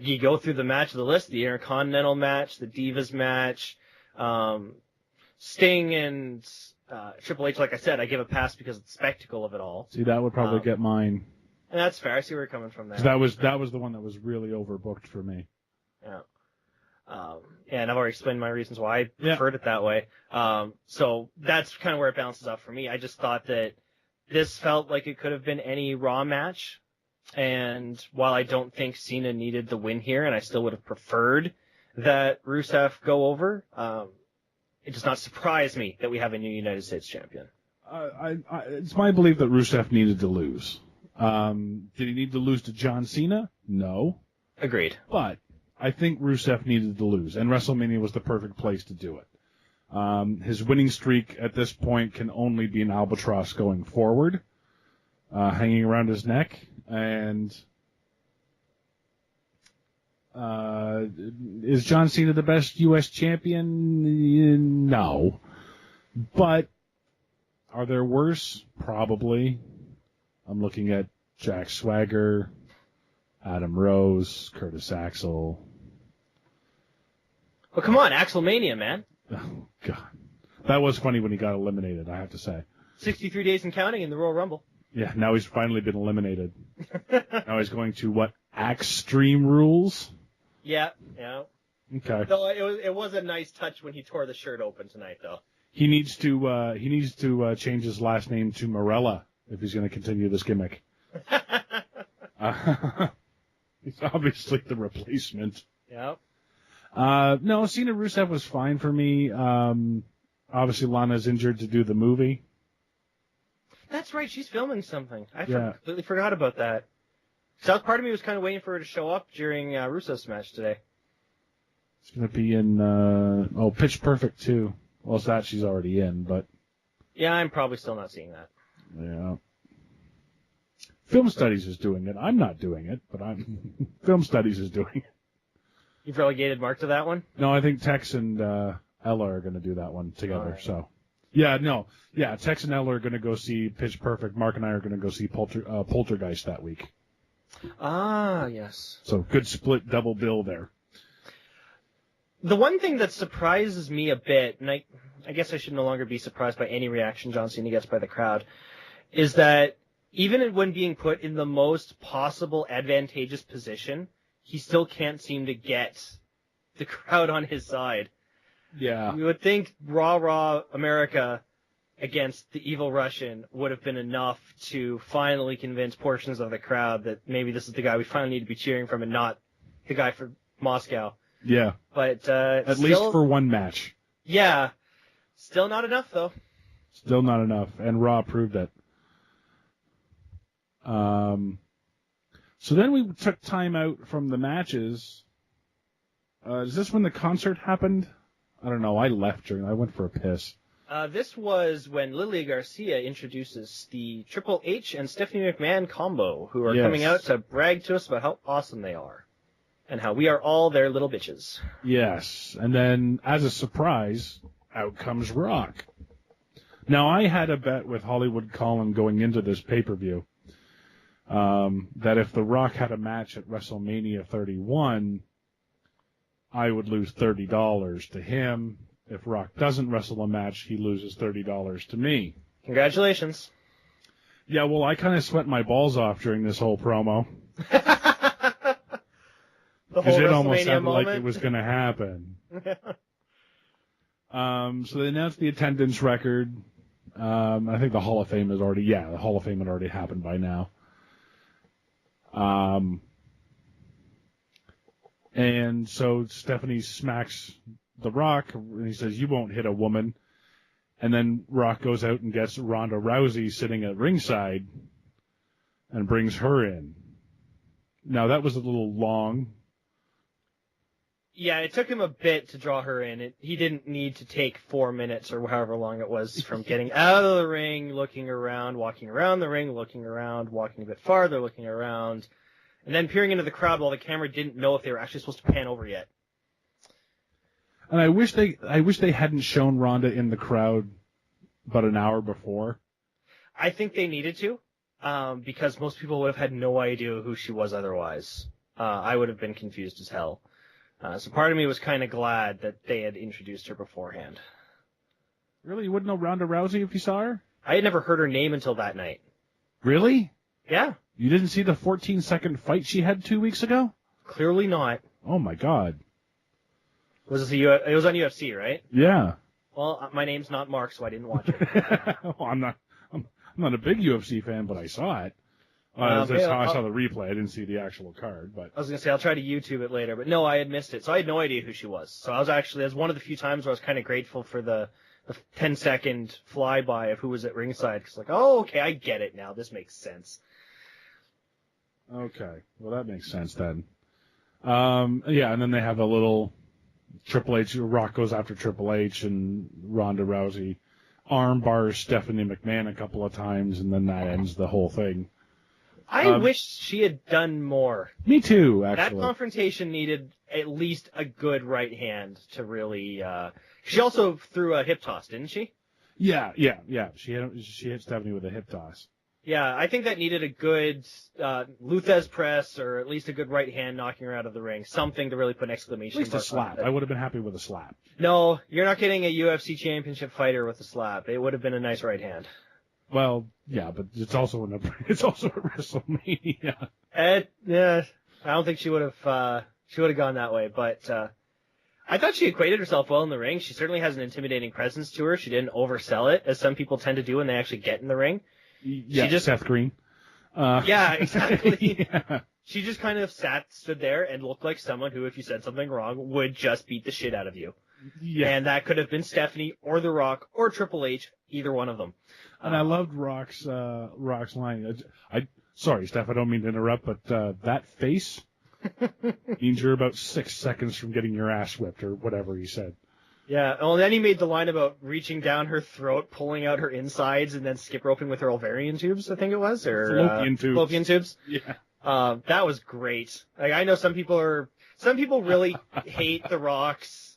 You go through the match of the list, the Intercontinental match, the Divas match, Sting and Triple H, like I said, I give a pass because of the spectacle of it all. See, that would probably get mine. And that's fair. I see where you're coming from there. 'Cause that was the one that was really overbooked for me. Yeah. And I've already explained my reasons why I preferred it that way. So that's kind of where it balances out for me. I just thought that this felt like it could have been any Raw match. And while I don't think Cena needed the win here, and I still would have preferred that Rusev go over, it does not surprise me that we have a new United States champion. It's my belief that Rusev needed to lose. Did he need to lose to John Cena? No. Agreed. But I think Rusev needed to lose, and WrestleMania was the perfect place to do it. His winning streak at this point can only be an albatross going forward, hanging around his neck, and is John Cena the best U.S. champion? No. But are there worse? Probably. I'm looking at Jack Swagger, Adam Rose, Curtis Axel. Well, come on, Axelmania, man. Oh, God. That was funny when he got eliminated, I have to say. 63 days and counting in the Royal Rumble. Yeah, now he's finally been eliminated. Now he's going to, what, Extreme Rules? Yeah. Okay. So it was a nice touch when he tore the shirt open tonight, though. He needs to change his last name to Morella if he's going to continue this gimmick. He's obviously the replacement. Yep. No, Cena Rusev was fine for me. Obviously, Lana's injured to do the movie. That's right. She's filming something. I Yeah. completely forgot about that. So part of me was kind of waiting for her to show up during Russo's match today. It's going to be in, Pitch Perfect, too. Well, it's that she's already in, but... Yeah, I'm probably still not seeing that. Yeah. Film Studies is doing it. I'm not doing it, but Film Studies is doing it. You've relegated Mark to that one? No, I think Tex and Ella are going to do that one together, right. So... Yeah, Tex and Ella are going to go see Pitch Perfect. Mark and I are going to go see Poltergeist that week. Ah, yes. So good split double bill there. The one thing that surprises me a bit, and I guess I should no longer be surprised by any reaction John Cena gets by the crowd, is that even when being put in the most possible advantageous position, he still can't seem to get the crowd on his side. Yeah. You would think Raw America against the evil Russian would have been enough to finally convince portions of the crowd that maybe this is the guy we finally need to be cheering from and not the guy from Moscow. Yeah. But at least for one match. Yeah. Still not enough, though. Still not enough, and Raw proved it. So then we took time out from the matches. Is this when the concert happened? I don't know. I left I went for a piss. This was when Lilia Garcia introduces the Triple H and Stephanie McMahon combo, who are coming out to brag to us about how awesome they are. And how we are all their little bitches. Yes. And then, as a surprise, out comes Rock. Now, I had a bet with Hollywood Colin going into this pay-per-view that if The Rock had a match at WrestleMania 31, I would lose $30 to him. If Rock doesn't wrestle a match, he loses $30 to me. Congratulations. Yeah, well, I kind of sweat my balls off during this whole promo. Because it almost sounded like it was going to happen. So they announced the attendance record. I think the Hall of Fame the Hall of Fame had already happened by now. And so Stephanie smacks The Rock, and he says, "You won't hit a woman." And then Rock goes out and gets Ronda Rousey sitting at ringside and brings her in. Now, that was a little long. Yeah, it took him a bit to draw her in. He didn't need to take 4 minutes or however long it was from getting out of the ring, looking around, walking around the ring, looking around, walking a bit farther, looking around, and then peering into the crowd while the camera didn't know if they were actually supposed to pan over yet. And I wish they hadn't shown Ronda in the crowd about an hour before. I think they needed to, because most people would have had no idea who she was otherwise. I would have been confused as hell. So part of me was kind of glad that they had introduced her beforehand. Really? You wouldn't know Ronda Rousey if you saw her? I had never heard her name until that night. Really? Yeah. You didn't see the 14-second fight she had 2 weeks ago? Clearly not. Oh, my God. It was on UFC, right? Yeah. Well, my name's not Mark, so I didn't watch it. Well, I'm not a big UFC fan, but I saw it. That's how I saw the replay. I didn't see the actual card, but I was gonna say I'll try to YouTube it later, but no, I had missed it, so I had no idea who she was. So that was one of the few times where I was kind of grateful for the 10-second flyby of who was at ringside. Because oh, okay, I get it now. This makes sense. Okay, well that makes sense then. Yeah, and then they have a little Triple H. Rock goes after Triple H, and Ronda Rousey arm bars Stephanie McMahon a couple of times, and then that ends the whole thing. I wish she had done more. Me too, actually. That confrontation needed at least a good right hand to really. She also threw a hip toss, didn't she? Yeah. She hit Stephanie with a hip toss. Yeah, I think that needed a good Luthez press, or at least a good right hand knocking her out of the ring. Something to really put an exclamation mark on. At least a slap. I would have been happy with a slap. No, you're not getting a UFC championship fighter with a slap. It would have been a nice right hand. Well, yeah, but it's also at WrestleMania. Yeah, I don't think she would have gone that way, but I thought she acquitted herself well in the ring. She certainly has an intimidating presence to her. She didn't oversell it, as some people tend to do when they actually get in the ring. Yeah, Seth Green. Yeah, exactly. Yeah. She just kind of stood there and looked like someone who, if you said something wrong, would just beat the shit out of you. Yeah. And that could have been Stephanie or The Rock or Triple H, either one of them. And I loved Rock's line. Sorry, Steph, I don't mean to interrupt, but that face means you're about 6 seconds from getting your ass whipped, or whatever he said. Yeah, well, then he made the line about reaching down her throat, pulling out her insides, and then skip roping with her ovarian tubes, I think it was, or fallopian tubes. Yeah. That was great. I know some people really hate The Rock's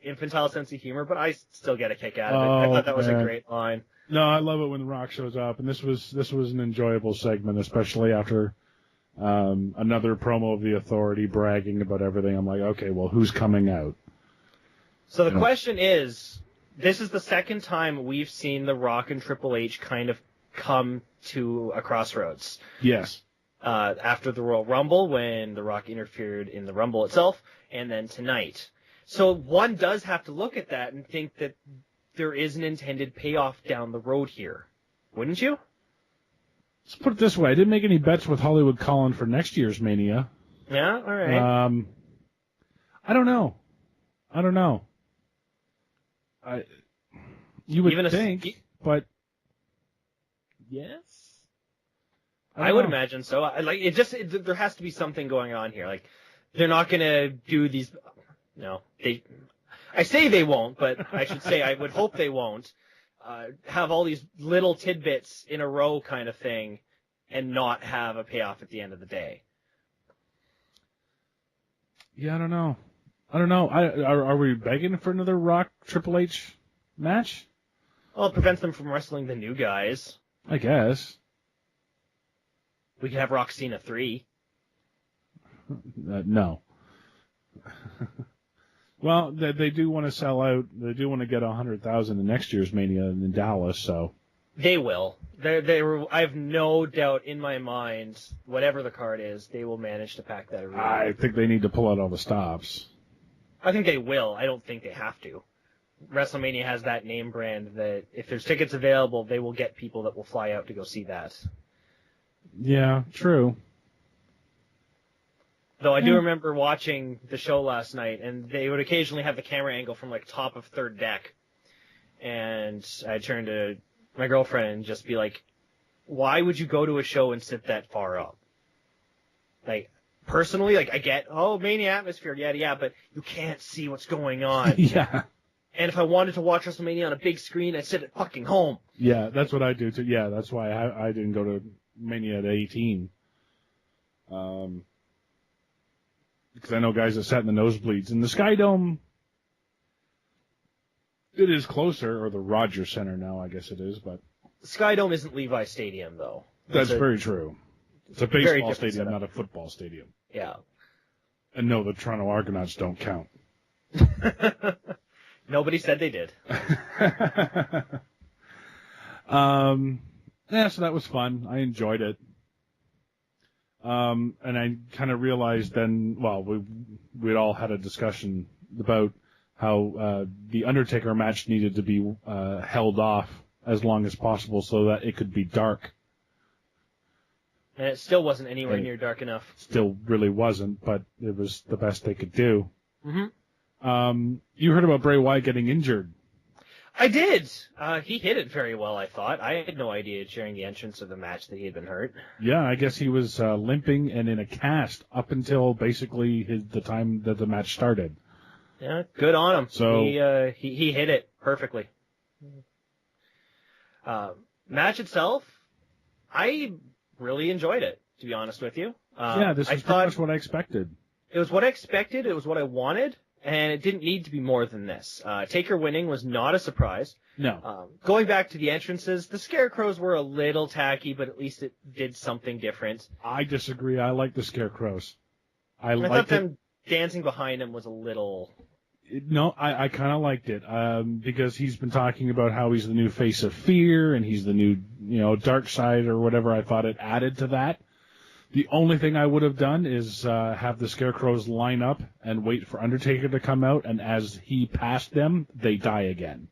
infantile sense of humor, but I still get a kick out of it. I thought that was a great line. No, I love it when The Rock shows up, and this was an enjoyable segment, especially after another promo of the Authority bragging about everything. I'm like, okay, well, who's coming out? So the question is, this is the second time we've seen The Rock and Triple H kind of come to a crossroads. Yes. After the Royal Rumble, when The Rock interfered in the Rumble itself, and then tonight. So one does have to look at that and think that there is an intended payoff down the road here. Wouldn't you? Let's put it this way. I didn't make any bets with Hollywood Colin for next year's Mania. Yeah, all right. I don't know. You would think, but yes. I would imagine so. There has to be something going on here. Like, they're not going to do these. No, I say they won't, but I should say I would hope they won't have all these little tidbits in a row kind of thing and not have a payoff at the end of the day. Yeah, I don't know. Are we begging for another Rock Triple H match? Well, it prevents them from wrestling the new guys. I guess. We could have Rock Cena 3. No. Well, they do want to sell out. They do want to get 100,000 in next year's Mania in Dallas. So they will. I have no doubt in my mind, whatever the card is, they will manage to pack that arena. I think they need to pull out all the stops. I think they will. I don't think they have to. WrestleMania has that name brand that if there's tickets available, they will get people that will fly out to go see that. Yeah, true. Though I do remember watching the show last night, and they would occasionally have the camera angle from like top of third deck. And I turned to my girlfriend and just be like, why would you go to a show and sit that far up? Like, personally, like, I get, Mania atmosphere, yeah, but you can't see what's going on. Yeah. And if I wanted to watch WrestleMania on a big screen, I'd sit at fucking home. Yeah, that's what I do too. Yeah, that's why I didn't go to Mania at 18. Because I know guys that sat in the nosebleeds. And the Sky Dome, it is closer, or the Rogers Center now, I guess it is, but... Sky Dome isn't Levi Stadium, though. That's very true. It's a baseball stadium, not a football stadium. Yeah. And no, the Toronto Argonauts don't count. Nobody said they did. Yeah, so that was fun. I enjoyed it. And I kind of realized then, well, we'd all had a discussion about how the Undertaker match needed to be held off as long as possible so that it could be dark. And it still wasn't anywhere near dark enough. Still really wasn't, but it was the best they could do. Mm-hmm. You heard about Bray Wyatt getting injured. I did. He hit it very well, I thought. I had no idea during the entrance of the match that he had been hurt. Yeah, I guess he was limping and in a cast up until basically the time that the match started. Yeah, good on him. So he hit it perfectly. Match itself, I really enjoyed it, to be honest with you. Yeah, this was pretty much what I expected. It was what I expected. It was what I wanted. And it didn't need to be more than this. Taker winning was not a surprise. No. Going back to the entrances, the Scarecrows were a little tacky, but at least it did something different. I disagree. I like the Scarecrows. I thought them dancing behind him was a little... No, I kind of liked it because he's been talking about how he's the new face of fear and he's the new, dark side or whatever. I thought it added to that. The only thing I would have done is have the Scarecrows line up and wait for Undertaker to come out, and as he passed them, they die again.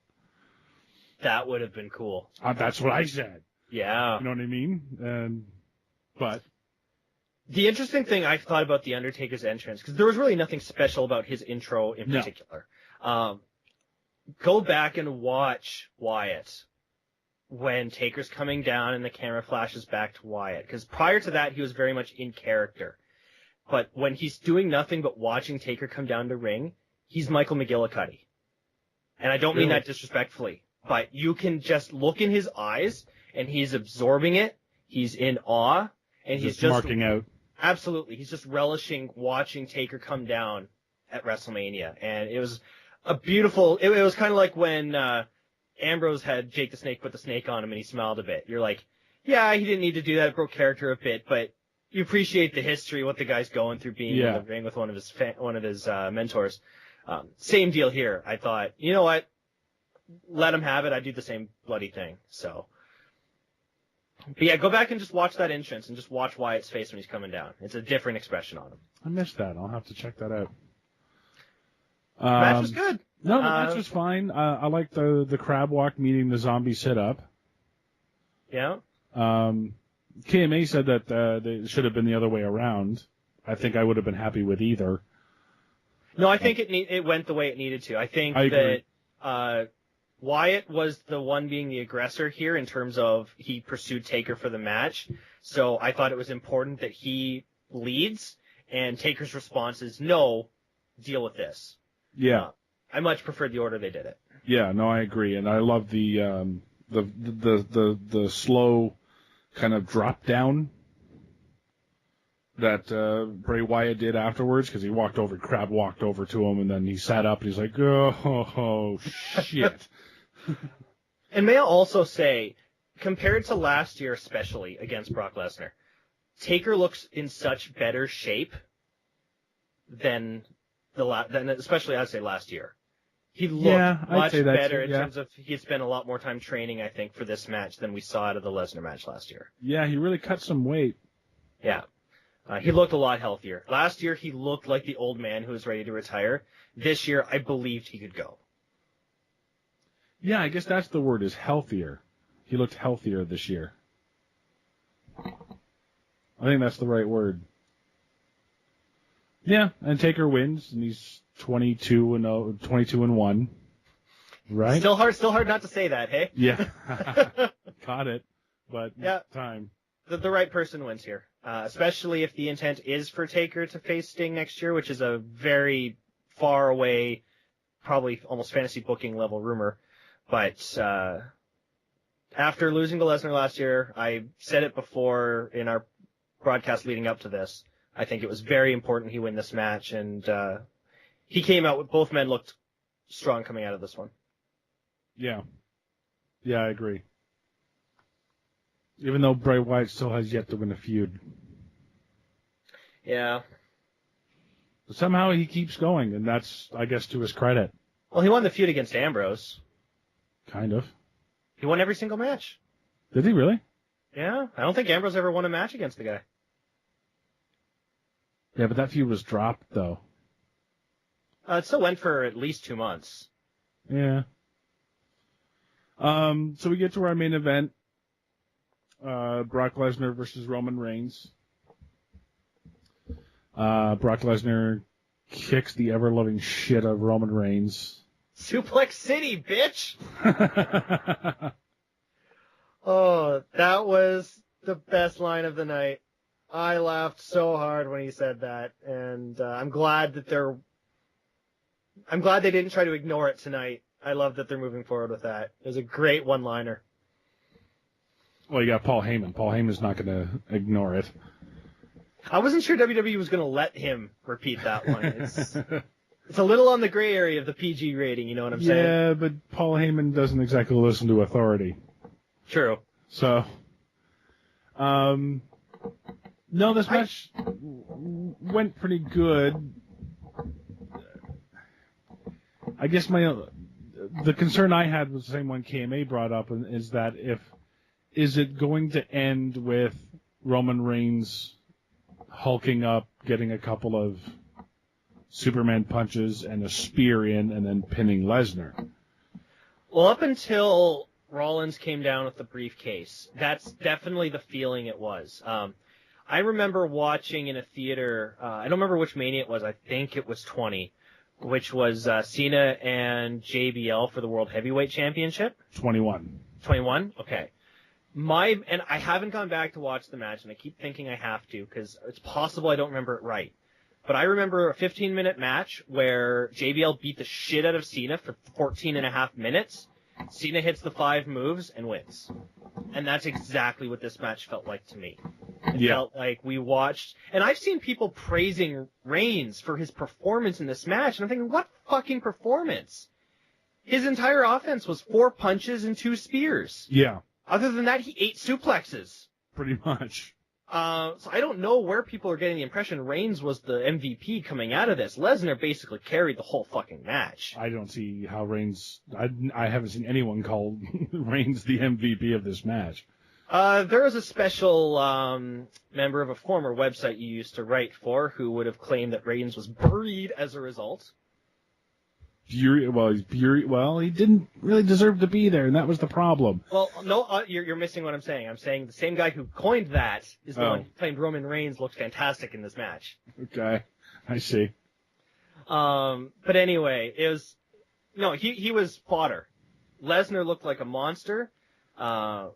That would have been cool. That's what I said. Yeah. You know what I mean? But the interesting thing I thought about the Undertaker's entrance, because there was really nothing special about his intro in particular. Go back and watch Wyatt when Taker's coming down and the camera flashes back to Wyatt. Because prior to that, he was very much in character. But when he's doing nothing but watching Taker come down to ring, he's Michael McGillicuddy. And I don't mean that disrespectfully, but you can just look in his eyes, and he's absorbing it. He's in awe, and he's just marking out. Absolutely. He's just relishing watching Taker come down at WrestleMania. And it was a beautiful... It was kind of like when... Ambrose had Jake the Snake put the snake on him and he smiled a bit. You're like, yeah, he didn't need to do that. It broke character a bit, but you appreciate the history, what the guy's going through being in the ring with one of his mentors. Same deal here. I thought, you know what? Let him have it. I'd do the same bloody thing. So, but yeah, go back and just watch that entrance and just watch Wyatt's face when he's coming down. It's a different expression on him. I missed that. I'll have to check that out. Match was good. No, the match was fine. I like the crab walk meeting the zombie sit up. Yeah. KMA said that it should have been the other way around. I think I would have been happy with either. No, I think it went the way it needed to. I think that Wyatt was the one being the aggressor here in terms of he pursued Taker for the match. So I thought it was important that he leads, and Taker's response is, no, deal with this. Yeah. I much preferred the order they did it. Yeah, no, I agree, and I love the slow kind of drop down that Bray Wyatt did afterwards, because Crab walked over to him, and then he sat up and he's like, oh shit. And may I also say, compared to last year, especially against Brock Lesnar, Taker looks in such better shape than especially I'd say last year. He looked much better in terms of he had spent a lot more time training, I think, for this match than we saw out of the Lesnar match last year. Yeah, he really cut some weight. Yeah. He looked a lot healthier. Last year, he looked like the old man who was ready to retire. This year, I believed he could go. Yeah, I guess that's the word, is healthier. He looked healthier this year. I think that's the right word. Yeah, and Taker wins, and he's 22-1, right? Still hard not to say that, hey? Yeah, caught it, but time. The right person wins here, especially if the intent is for Taker to face Sting next year, which is a very far away, probably almost fantasy booking level rumor. But after losing to Lesnar last year, I said it before in our broadcast leading up to this. I think it was very important he win this match, and he came out with both men looked strong coming out of this one. Yeah, I agree. Even though Bray Wyatt still has yet to win a feud. Yeah. But somehow he keeps going, and that's, I guess, to his credit. Well, he won the feud against Ambrose. Kind of. He won every single match. Did he really? Yeah, I don't think Ambrose ever won a match against the guy. Yeah, but that feud was dropped, though. It still went for at least 2 months. Yeah. So we get to our main event. Brock Lesnar versus Roman Reigns. Brock Lesnar kicks the ever-loving shit out of Roman Reigns. Suplex City, bitch! Oh, that was the best line of the night. I laughed so hard when he said that, and I'm glad they didn't try to ignore it tonight. I love that they're moving forward with that. It was a great one-liner. Well, you got Paul Heyman. Paul Heyman's not going to ignore it. I wasn't sure WWE was going to let him repeat that line. It's a little on the gray area of the PG rating, you know what I'm saying? Yeah, but Paul Heyman doesn't exactly listen to authority. True. So, no, this match went pretty good. I guess the concern I had was the same one KMA brought up, is that is it going to end with Roman Reigns hulking up, getting a couple of Superman punches and a spear in, and then pinning Lesnar? Well, up until Rollins came down with the briefcase, that's definitely the feeling it was. I remember watching in a theater, I don't remember which Mania it was, I think it was 20, which was Cena and JBL for the World Heavyweight Championship. 21. 21? Okay. And I haven't gone back to watch the match, and I keep thinking I have to, because it's possible I don't remember it right. But I remember a 15-minute match where JBL beat the shit out of Cena for 14 and a half minutes. Cena hits the 5 moves and wins. And that's exactly what this match felt like to me. It felt like we watched... And I've seen people praising Reigns for his performance in this match, and I'm thinking, what fucking performance? His entire offense was 4 punches and 2 spears. Yeah. Other than that, he 8 suplexes. Pretty much. So I don't know where people are getting the impression Reigns was the MVP coming out of this. Lesnar basically carried the whole fucking match. I don't see how Reigns... I haven't seen anyone call Reigns the MVP of this match. There was a special member of a former website you used to write for who would have claimed that Reigns was buried as a result. Well, he didn't really deserve to be there, and that was the problem. Well, no, you're missing what I'm saying. I'm saying the same guy who coined that is the one who claimed Roman Reigns looked fantastic in this match. Okay, I see. But anyway, he was fodder. Lesnar looked like a monster. And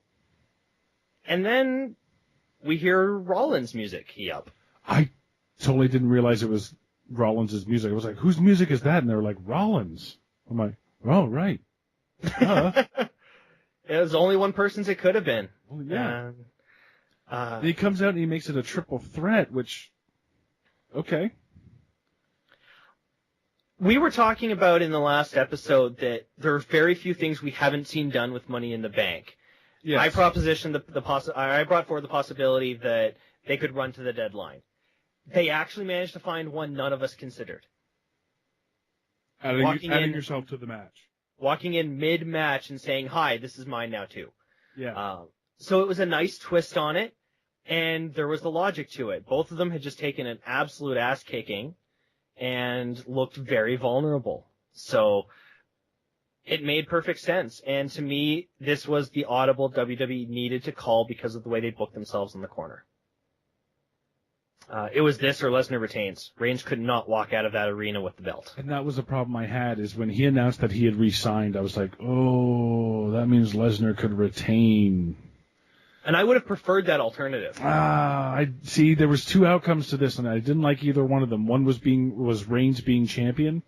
then we hear Rollins' music key up. I totally didn't realize it was Rollins' music. I was like, whose music is that? And they were like, Rollins. I'm like, oh, right. It was only one person's it could have been. Well, yeah. And he comes out and he makes it a triple threat, which, okay. We were talking about in the last episode that there are very few things we haven't seen done with Money in the Bank. Yes. I brought forward the possibility that they could run to the deadline. They actually managed to find one none of us considered. Adding yourself to the match. Walking in mid-match and saying, hi, this is mine now too. Yeah. So it was a nice twist on it, and there was the logic to it. Both of them had just taken an absolute ass-kicking and looked very vulnerable. So it made perfect sense. And to me, this was the audible WWE needed to call because of the way they booked themselves in the corner. It was this or Lesnar retains. Reigns could not walk out of that arena with the belt. And that was the problem I had, is when he announced that he had re-signed, I was like, oh, that means Lesnar could retain. And I would have preferred that alternative. I see. There was 2 outcomes to this, and I didn't like either one of them. One was Reigns being champion,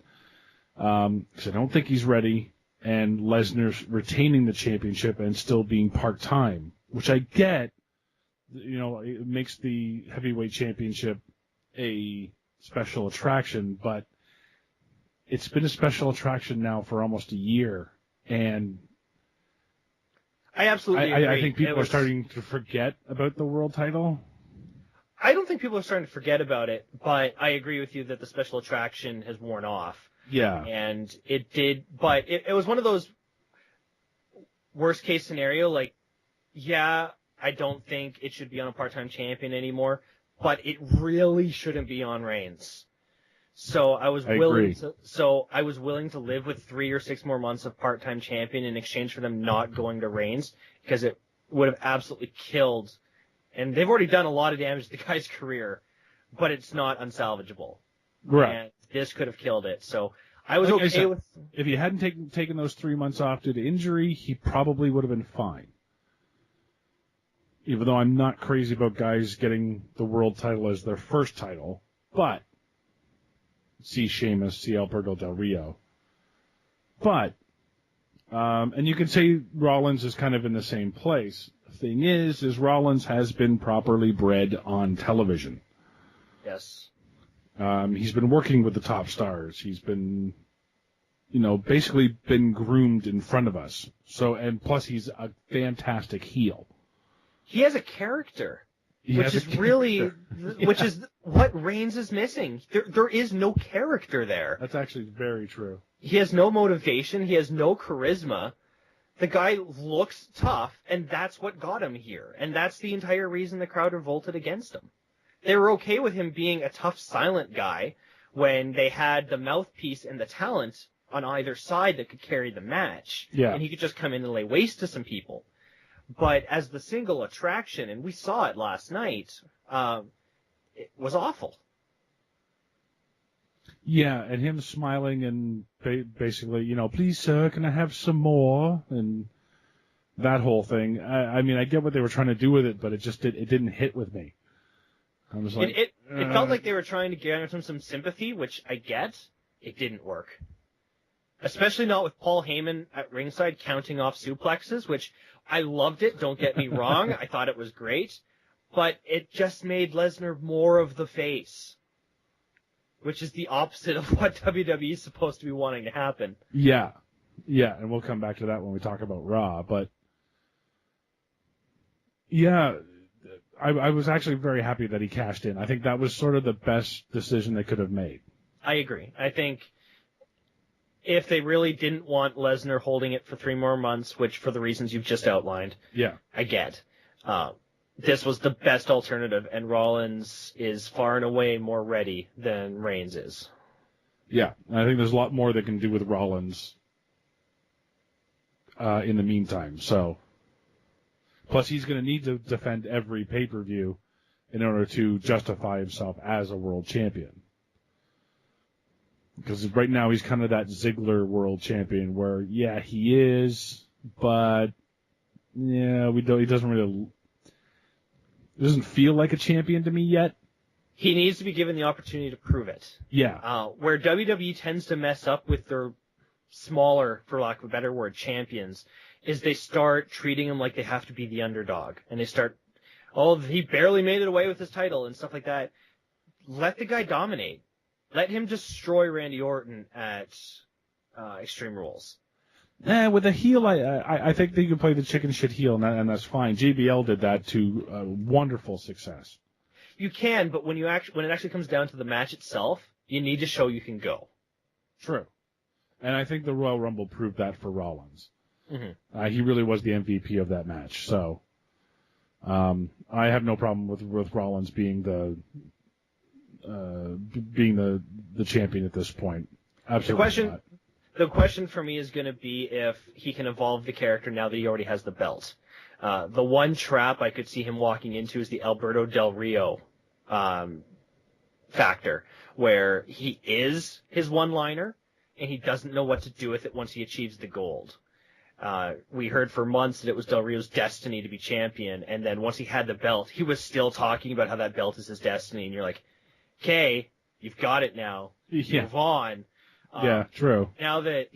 because I don't think he's ready, and Lesnar retaining the championship and still being part-time, which I get. You know, it makes the heavyweight championship a special attraction, but it's been a special attraction now for almost a year, and I absolutely agree. I think people are starting to forget about the world title. I don't think people are starting to forget about it, but I agree with you that the special attraction has worn off. Yeah. And it did, but it was one of those worst case scenario, like, yeah, I don't think it should be on a part-time champion anymore, but it really shouldn't be on Reigns. So I was willing to live with 3 or 6 more months of part-time champion in exchange for them not going to Reigns, because it would have absolutely killed, and they've already done a lot of damage to the guy's career, but it's not unsalvageable. Right. And this could have killed it. So I was okay with... If he hadn't taken those 3 months off due to injury, he probably would have been fine. Even though I'm not crazy about guys getting the world title as their first title, but see Sheamus, see Alberto Del Rio. But, and you can say Rollins is kind of in the same place. The thing is Rollins has been properly bred on television. Yes. He's been working with the top stars. He's been, basically been groomed in front of us. So, and plus he's a fantastic heel. He has a character, which is what Reigns is missing. There is no character there. That's actually very true. He has no motivation. He has no charisma. The guy looks tough, and that's what got him here. And that's the entire reason the crowd revolted against him. They were okay with him being a tough, silent guy when they had the mouthpiece and the talent on either side that could carry the match. Yeah. And he could just come in and lay waste to some people. But as the single attraction, and we saw it last night, it was awful. Yeah, and him smiling and basically, please, sir, can I have some more? And that whole thing. I mean, I get what they were trying to do with it, but it didn't hit with me. I was like, it felt like they were trying to garner him some sympathy, which I get. It didn't work. Especially not with Paul Heyman at ringside counting off suplexes, which I loved it, don't get me wrong. I thought it was great. But it just made Lesnar more of the face, which is the opposite of what WWE is supposed to be wanting to happen. Yeah, and we'll come back to that when we talk about Raw. But, yeah, I was actually very happy that he cashed in. I think that was sort of the best decision they could have made. I agree. I think if they really didn't want Lesnar holding it for 3 more months, which for the reasons you've just outlined, I get. This was the best alternative, and Rollins is far and away more ready than Reigns is. Yeah, I think there's a lot more they can do with Rollins in the meantime. So, plus he's going to need to defend every pay-per-view in order to justify himself as a world champion. Because right now he's kind of that Ziggler world champion where, yeah, he is, but yeah, he doesn't feel like a champion to me yet. He needs to be given the opportunity to prove it. Yeah. Where WWE tends to mess up with their smaller, for lack of a better word, champions, is they start treating him like they have to be the underdog. And they start, he barely made it away with his title and stuff like that. Let the guy dominate. Let him destroy Randy Orton at Extreme Rules. With a heel, I think they can play the chicken shit heel, and that's fine. JBL did that to wonderful success. You can, but when it actually comes down to the match itself, you need to show you can go. True. And I think the Royal Rumble proved that for Rollins. Mm-hmm. He really was the MVP of that match. So I have no problem with Rollins being the champion at this point. Absolutely not. The question for me is going to be if he can evolve the character now that he already has the belt. The one trap I could see him walking into is the Alberto Del Rio factor, where he is his one-liner, and he doesn't know what to do with it once he achieves the gold. We heard for months that it was Del Rio's destiny to be champion, and then once he had the belt, he was still talking about how that belt is his destiny, and you're like, okay, you've got it now. Move on. Yeah, true. Now that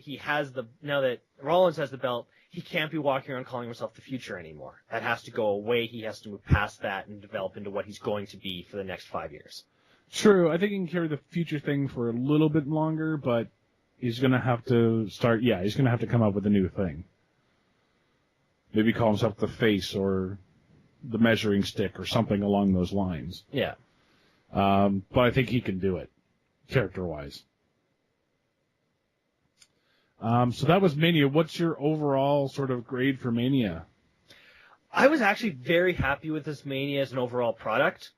Rollins has the belt, he can't be walking around calling himself the future anymore. That has to go away. He has to move past that and develop into what he's going to be for the next 5 years. True. I think he can carry the future thing for a little bit longer, but he's going to have to he's going to have to come up with a new thing. Maybe call himself the face or the measuring stick or something along those lines. Yeah. But I think he can do it, character-wise. So that was Mania. What's your overall sort of grade for Mania? I was actually very happy with this Mania as an overall product.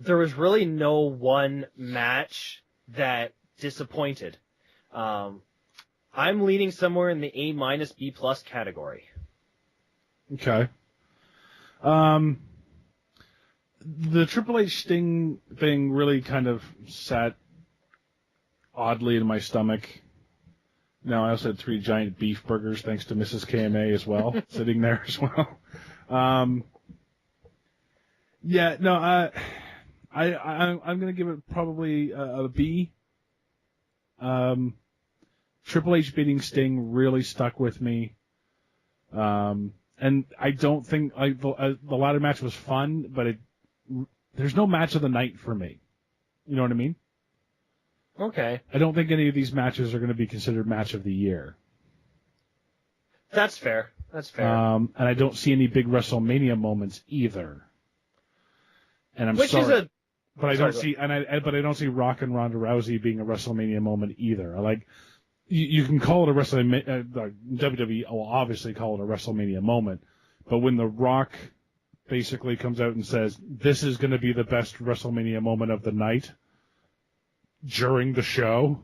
There was really no one match that disappointed. I'm leaning somewhere in the A- B+ category. Okay. The Triple H Sting thing really kind of sat oddly in my stomach. Now, I also had 3 giant beef burgers, thanks to Mrs. KMA as well, sitting there as well. I'm going to give it probably a B. Triple H beating Sting really stuck with me. And I don't think the ladder match was fun, but there's no match of the night for me. You know what I mean? Okay. I don't think any of these matches are going to be considered match of the year. That's fair. And I don't see any big WrestleMania moments either. And I'm sorry, but I don't see Rock and Ronda Rousey being a WrestleMania moment either. You can call it a WrestleMania. WWE will obviously call it a WrestleMania moment, but when The Rock basically comes out and says this is going to be the best WrestleMania moment of the night during the show.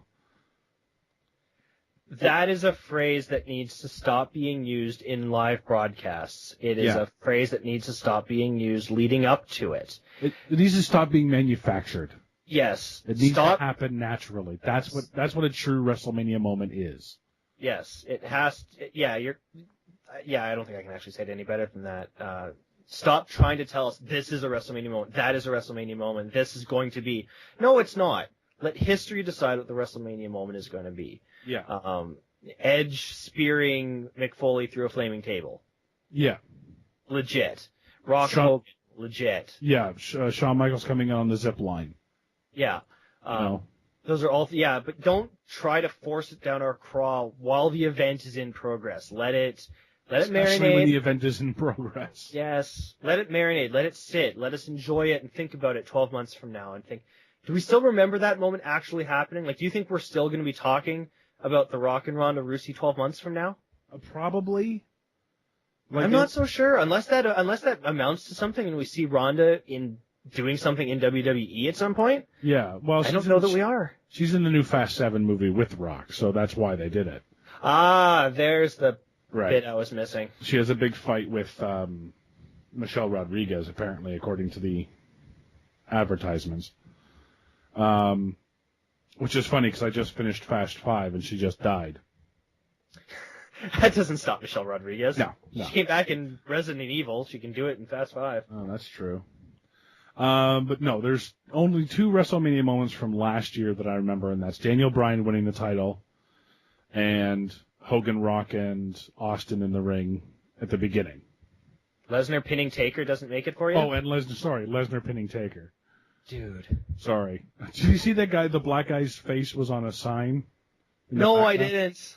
That is a phrase that needs to stop being used in live broadcasts. It is a phrase that needs to stop being used leading up to it. It needs to stop being manufactured. Yes. It needs to happen naturally. That's what a true WrestleMania moment is. Yes. It has I don't think I can actually say it any better than that. Stop trying to tell us this is a WrestleMania moment, that is a WrestleMania moment, this is going to be. No, it's not. Let history decide what the WrestleMania moment is going to be. Yeah. Edge spearing Mick Foley through a flaming table. Yeah. Legit. Rock Hogan. Legit. Yeah. Shawn Michaels coming on the zip line. Yeah. Those are all. But don't try to force it down our craw while the event is in progress. Let it marinate. Especially when the event is in progress. Yes. Let it marinate. Let it sit. Let us enjoy it and think about it 12 months from now and think, do we still remember that moment actually happening? Do you think we're still going to be talking about The Rock and Ronda Rousey 12 months from now? Probably. I'm not so sure. Unless that amounts to something and we see Ronda doing something in WWE at some point. Yeah. Well, I don't know that we are. She's in the new Fast 7 movie with Rock, so that's why they did it. There's the bit I was missing. She has a big fight with Michelle Rodriguez, apparently, according to the advertisements. Which is funny because I just finished Fast 5 and she just died. That doesn't stop Michelle Rodriguez. No. She came back in Resident Evil. She can do it in Fast 5. Oh, that's true. But no, there's only 2 WrestleMania moments from last year that I remember, and that's Daniel Bryan winning the title and Hogan, Rock, and Austin in the ring at the beginning. Lesnar pinning Taker doesn't make it for you? Oh, and Lesnar pinning Taker. Dude. Sorry. Did you see that guy, the black guy's face was on a sign? No, I didn't.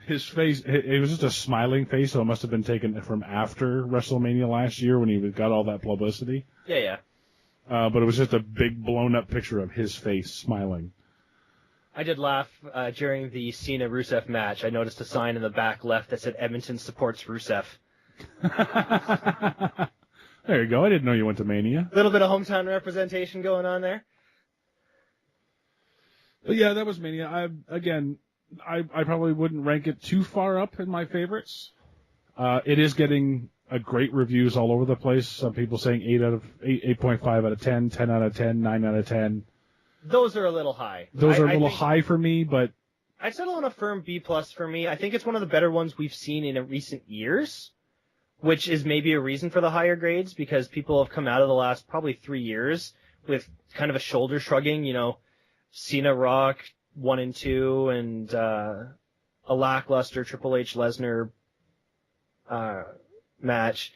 His face, it was just a smiling face, so it must have been taken from after WrestleMania last year when he got all that publicity. Yeah. But it was just a big blown-up picture of his face smiling. I did laugh during the Cena-Rusev match. I noticed a sign in the back left that said Edmonton supports Rusev. There you go. I didn't know you went to Mania. A little bit of hometown representation going on there. But yeah, that was Mania. I probably wouldn't rank it too far up in my favorites. It is getting great reviews all over the place. Some people saying 8.5 out of 10, 10 out of 10, 9 out of 10. Those are a little high. Those are a little high for me, but I'd settle on a firm B+ for me. I think it's one of the better ones we've seen in recent years, which is maybe a reason for the higher grades because people have come out of the last probably 3 years with kind of a shoulder shrugging, Cena Rock 1 and 2 and a lackluster Triple H Lesnar match.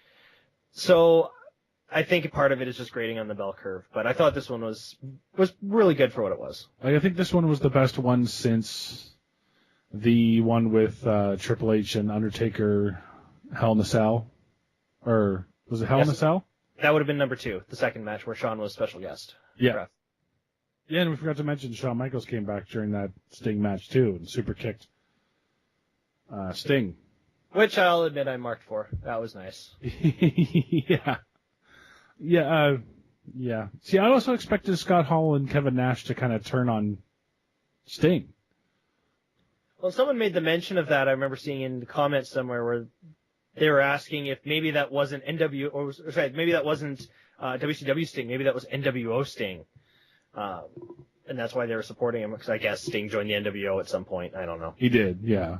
So I think part of it is just grading on the bell curve, but I thought this one was really good for what it was. I think this one was the best one since the one with Triple H and Undertaker Hell in a Cell. Or was it Hell in a Cell? That would have been number 2, the second match where Shawn was special guest. Yeah. Yeah, and we forgot to mention Shawn Michaels came back during that Sting match too and super kicked Sting. Which I'll admit I marked for. That was nice. Yeah. Yeah, yeah. See, I also expected Scott Hall and Kevin Nash to kind of turn on Sting. Well, someone made the mention of that. I remember seeing in the comments somewhere where they were asking if maybe that wasn't maybe that wasn't WCW Sting, maybe that was NWO Sting, and that's why they were supporting him. Because I guess Sting joined the NWO at some point. I don't know. He did, yeah.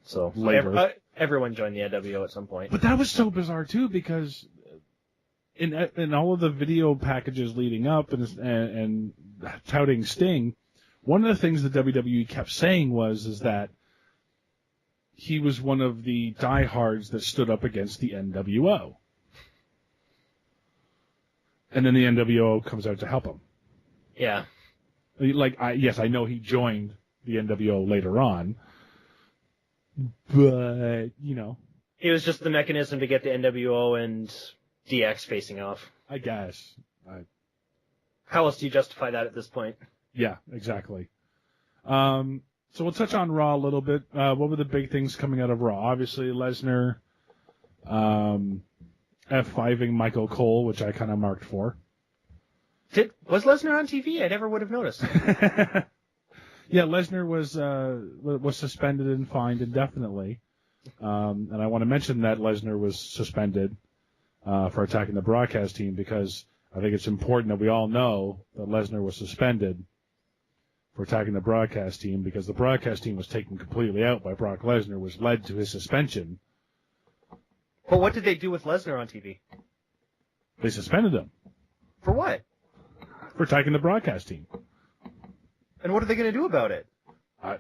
So later. Everyone joined the NWO at some point. But that was so bizarre too, because in all of the video packages leading up and touting Sting, one of the things the WWE kept saying is that he was one of the diehards that stood up against the NWO. And then the NWO comes out to help him. Yeah. Yes, I know he joined the NWO later on, but, It was just the mechanism to get the NWO and DX facing off. I guess. How else do you justify that at this point? Yeah, exactly. So we'll touch on Raw a little bit. What were the big things coming out of Raw? Obviously, Lesnar F5ing Michael Cole, which I kind of marked for. Was Lesnar on TV? I never would have noticed. Yeah, Lesnar was suspended and fined indefinitely. And I want to mention that Lesnar was suspended for attacking the broadcast team, because I think it's important that we all know that Lesnar was suspended for attacking the broadcast team, because the broadcast team was taken completely out by Brock Lesnar, which led to his suspension. But what did they do with Lesnar on TV? They suspended him. For what? For attacking the broadcast team. And what are they going to do about it?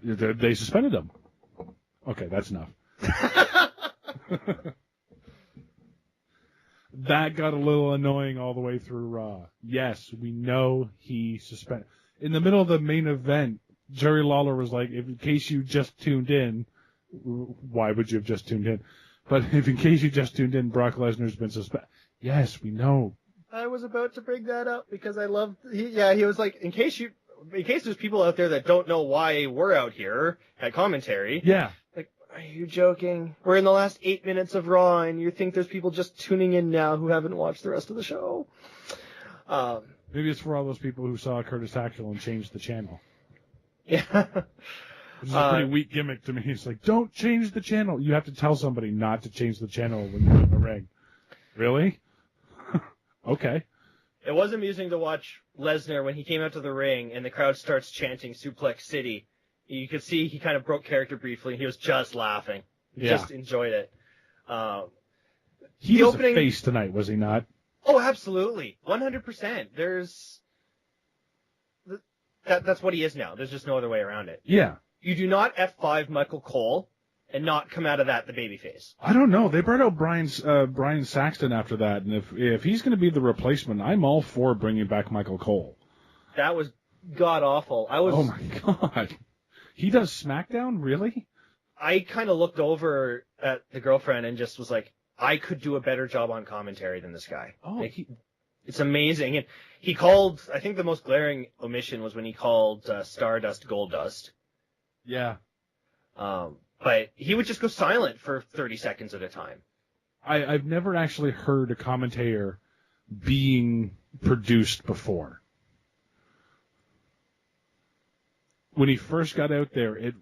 They suspended him. Okay, that's enough. That got a little annoying all the way through Raw. Yes, we know he suspended. In the middle of the main event, Jerry Lawler was like, in case you just tuned in, why would you have just tuned in? But if in case you just tuned in, Brock Lesnar's been suspended. Yes, we know. I was about to bring that up because I loved. He was like, in case there's people out there that don't know why we're out here at commentary. Yeah. Like, are you joking? We're in the last 8 minutes of Raw, and you think there's people just tuning in now who haven't watched the rest of the show? Maybe it's for all those people who saw Curtis Axel and changed the channel. Yeah. Which is a pretty weak gimmick to me. It's like, don't change the channel. You have to tell somebody not to change the channel when you're in the ring. Really? Okay. It was amusing to watch Lesnar when he came out to the ring and the crowd starts chanting Suplex City. You could see he kind of broke character briefly, and he was just laughing. He just enjoyed it. He was a face tonight, was he not? Oh, absolutely. 100%. That's what he is now. There's just no other way around it. Yeah. You do not F5 Michael Cole and not come out of that the babyface. I don't know. They brought out Brian Saxton after that, and if he's going to be the replacement, I'm all for bringing back Michael Cole. That was god-awful. Oh, my God. He does SmackDown? Really? I kind of looked over at the girlfriend and just was like, I could do a better job on commentary than this guy. Oh, like, it's amazing. And he called, I think the most glaring omission was when he called Stardust Goldust. Yeah. But he would just go silent for 30 seconds at a time. I've never actually heard a commentator being produced before. When he first got out there,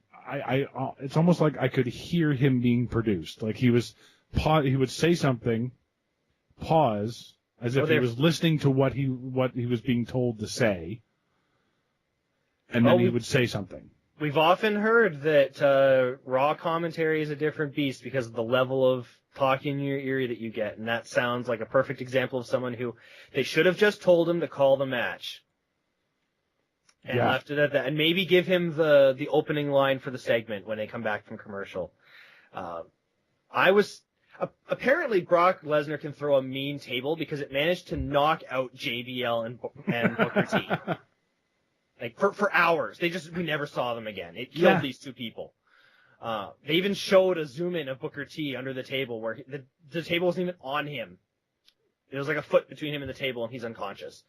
it's almost like I could hear him being produced. Like he would say something, pause, as if he was listening to what he was being told to say, and then he would say something. We've often heard that Raw commentary is a different beast because of the level of talking in your ear that you get, and that sounds like a perfect example of someone who they should have just told him to call the match. And left it at that, and maybe give him the opening line for the segment when they come back from commercial. Apparently Brock Lesnar can throw a mean table because it managed to knock out JBL and Booker T. Like for hours. We never saw them again. It killed these two people. They even showed a zoom in of Booker T under the table where the table wasn't even on him. It was like a foot between him and the table, and he's unconscious.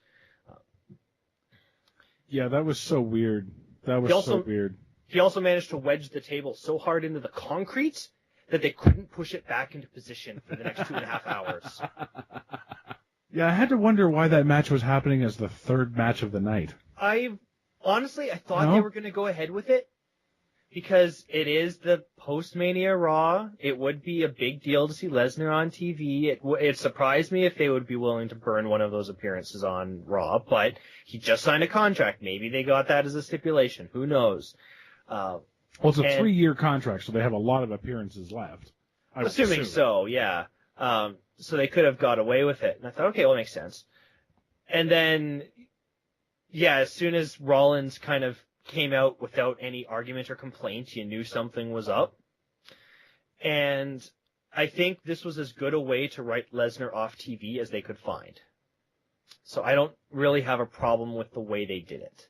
Yeah, that was so weird. So weird. He also managed to wedge the table so hard into the concrete that they couldn't push it back into position for the next 2.5 hours. Yeah, I had to wonder why that match was happening as the third match of the night. I thought they were going to go ahead with it because it is the post-Mania Raw. It would be a big deal to see Lesnar on TV. It surprised me if they would be willing to burn one of those appearances on Raw, but he just signed a contract. Maybe they got that as a stipulation. Who knows? Well, it's a 3-year contract, so they have a lot of appearances left. Assuming so, yeah. So they could have got away with it. And I thought, okay, well, it makes sense. And then, yeah, as soon as Rollins kind of came out without any argument or complaint, you knew something was up. And I think this was as good a way to write Lesnar off TV as they could find. So I don't really have a problem with the way they did it.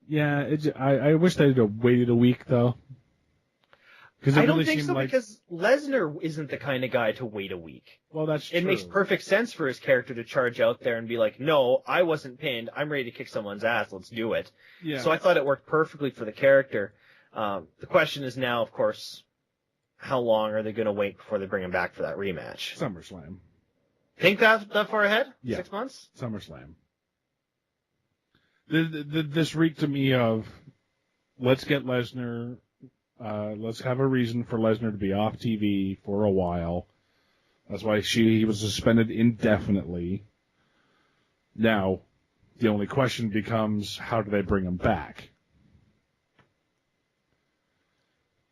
Yeah, I wish they'd have waited a week, though. I don't think so, because Lesnar isn't the kind of guy to wait a week. Well, that's true. It makes perfect sense for his character to charge out there and be like, no, I wasn't pinned. I'm ready to kick someone's ass. Let's do it. Yeah. So I thought it worked perfectly for the character. The question is now, of course, how long are they going to wait before they bring him back for that rematch? SummerSlam. Think that far ahead? Yeah. 6 months? SummerSlam. This reeked to me of, let's get Lesnar... let's have a reason for Lesnar to be off TV for a while. That's why he was suspended indefinitely. Now, the only question becomes, how do they bring him back?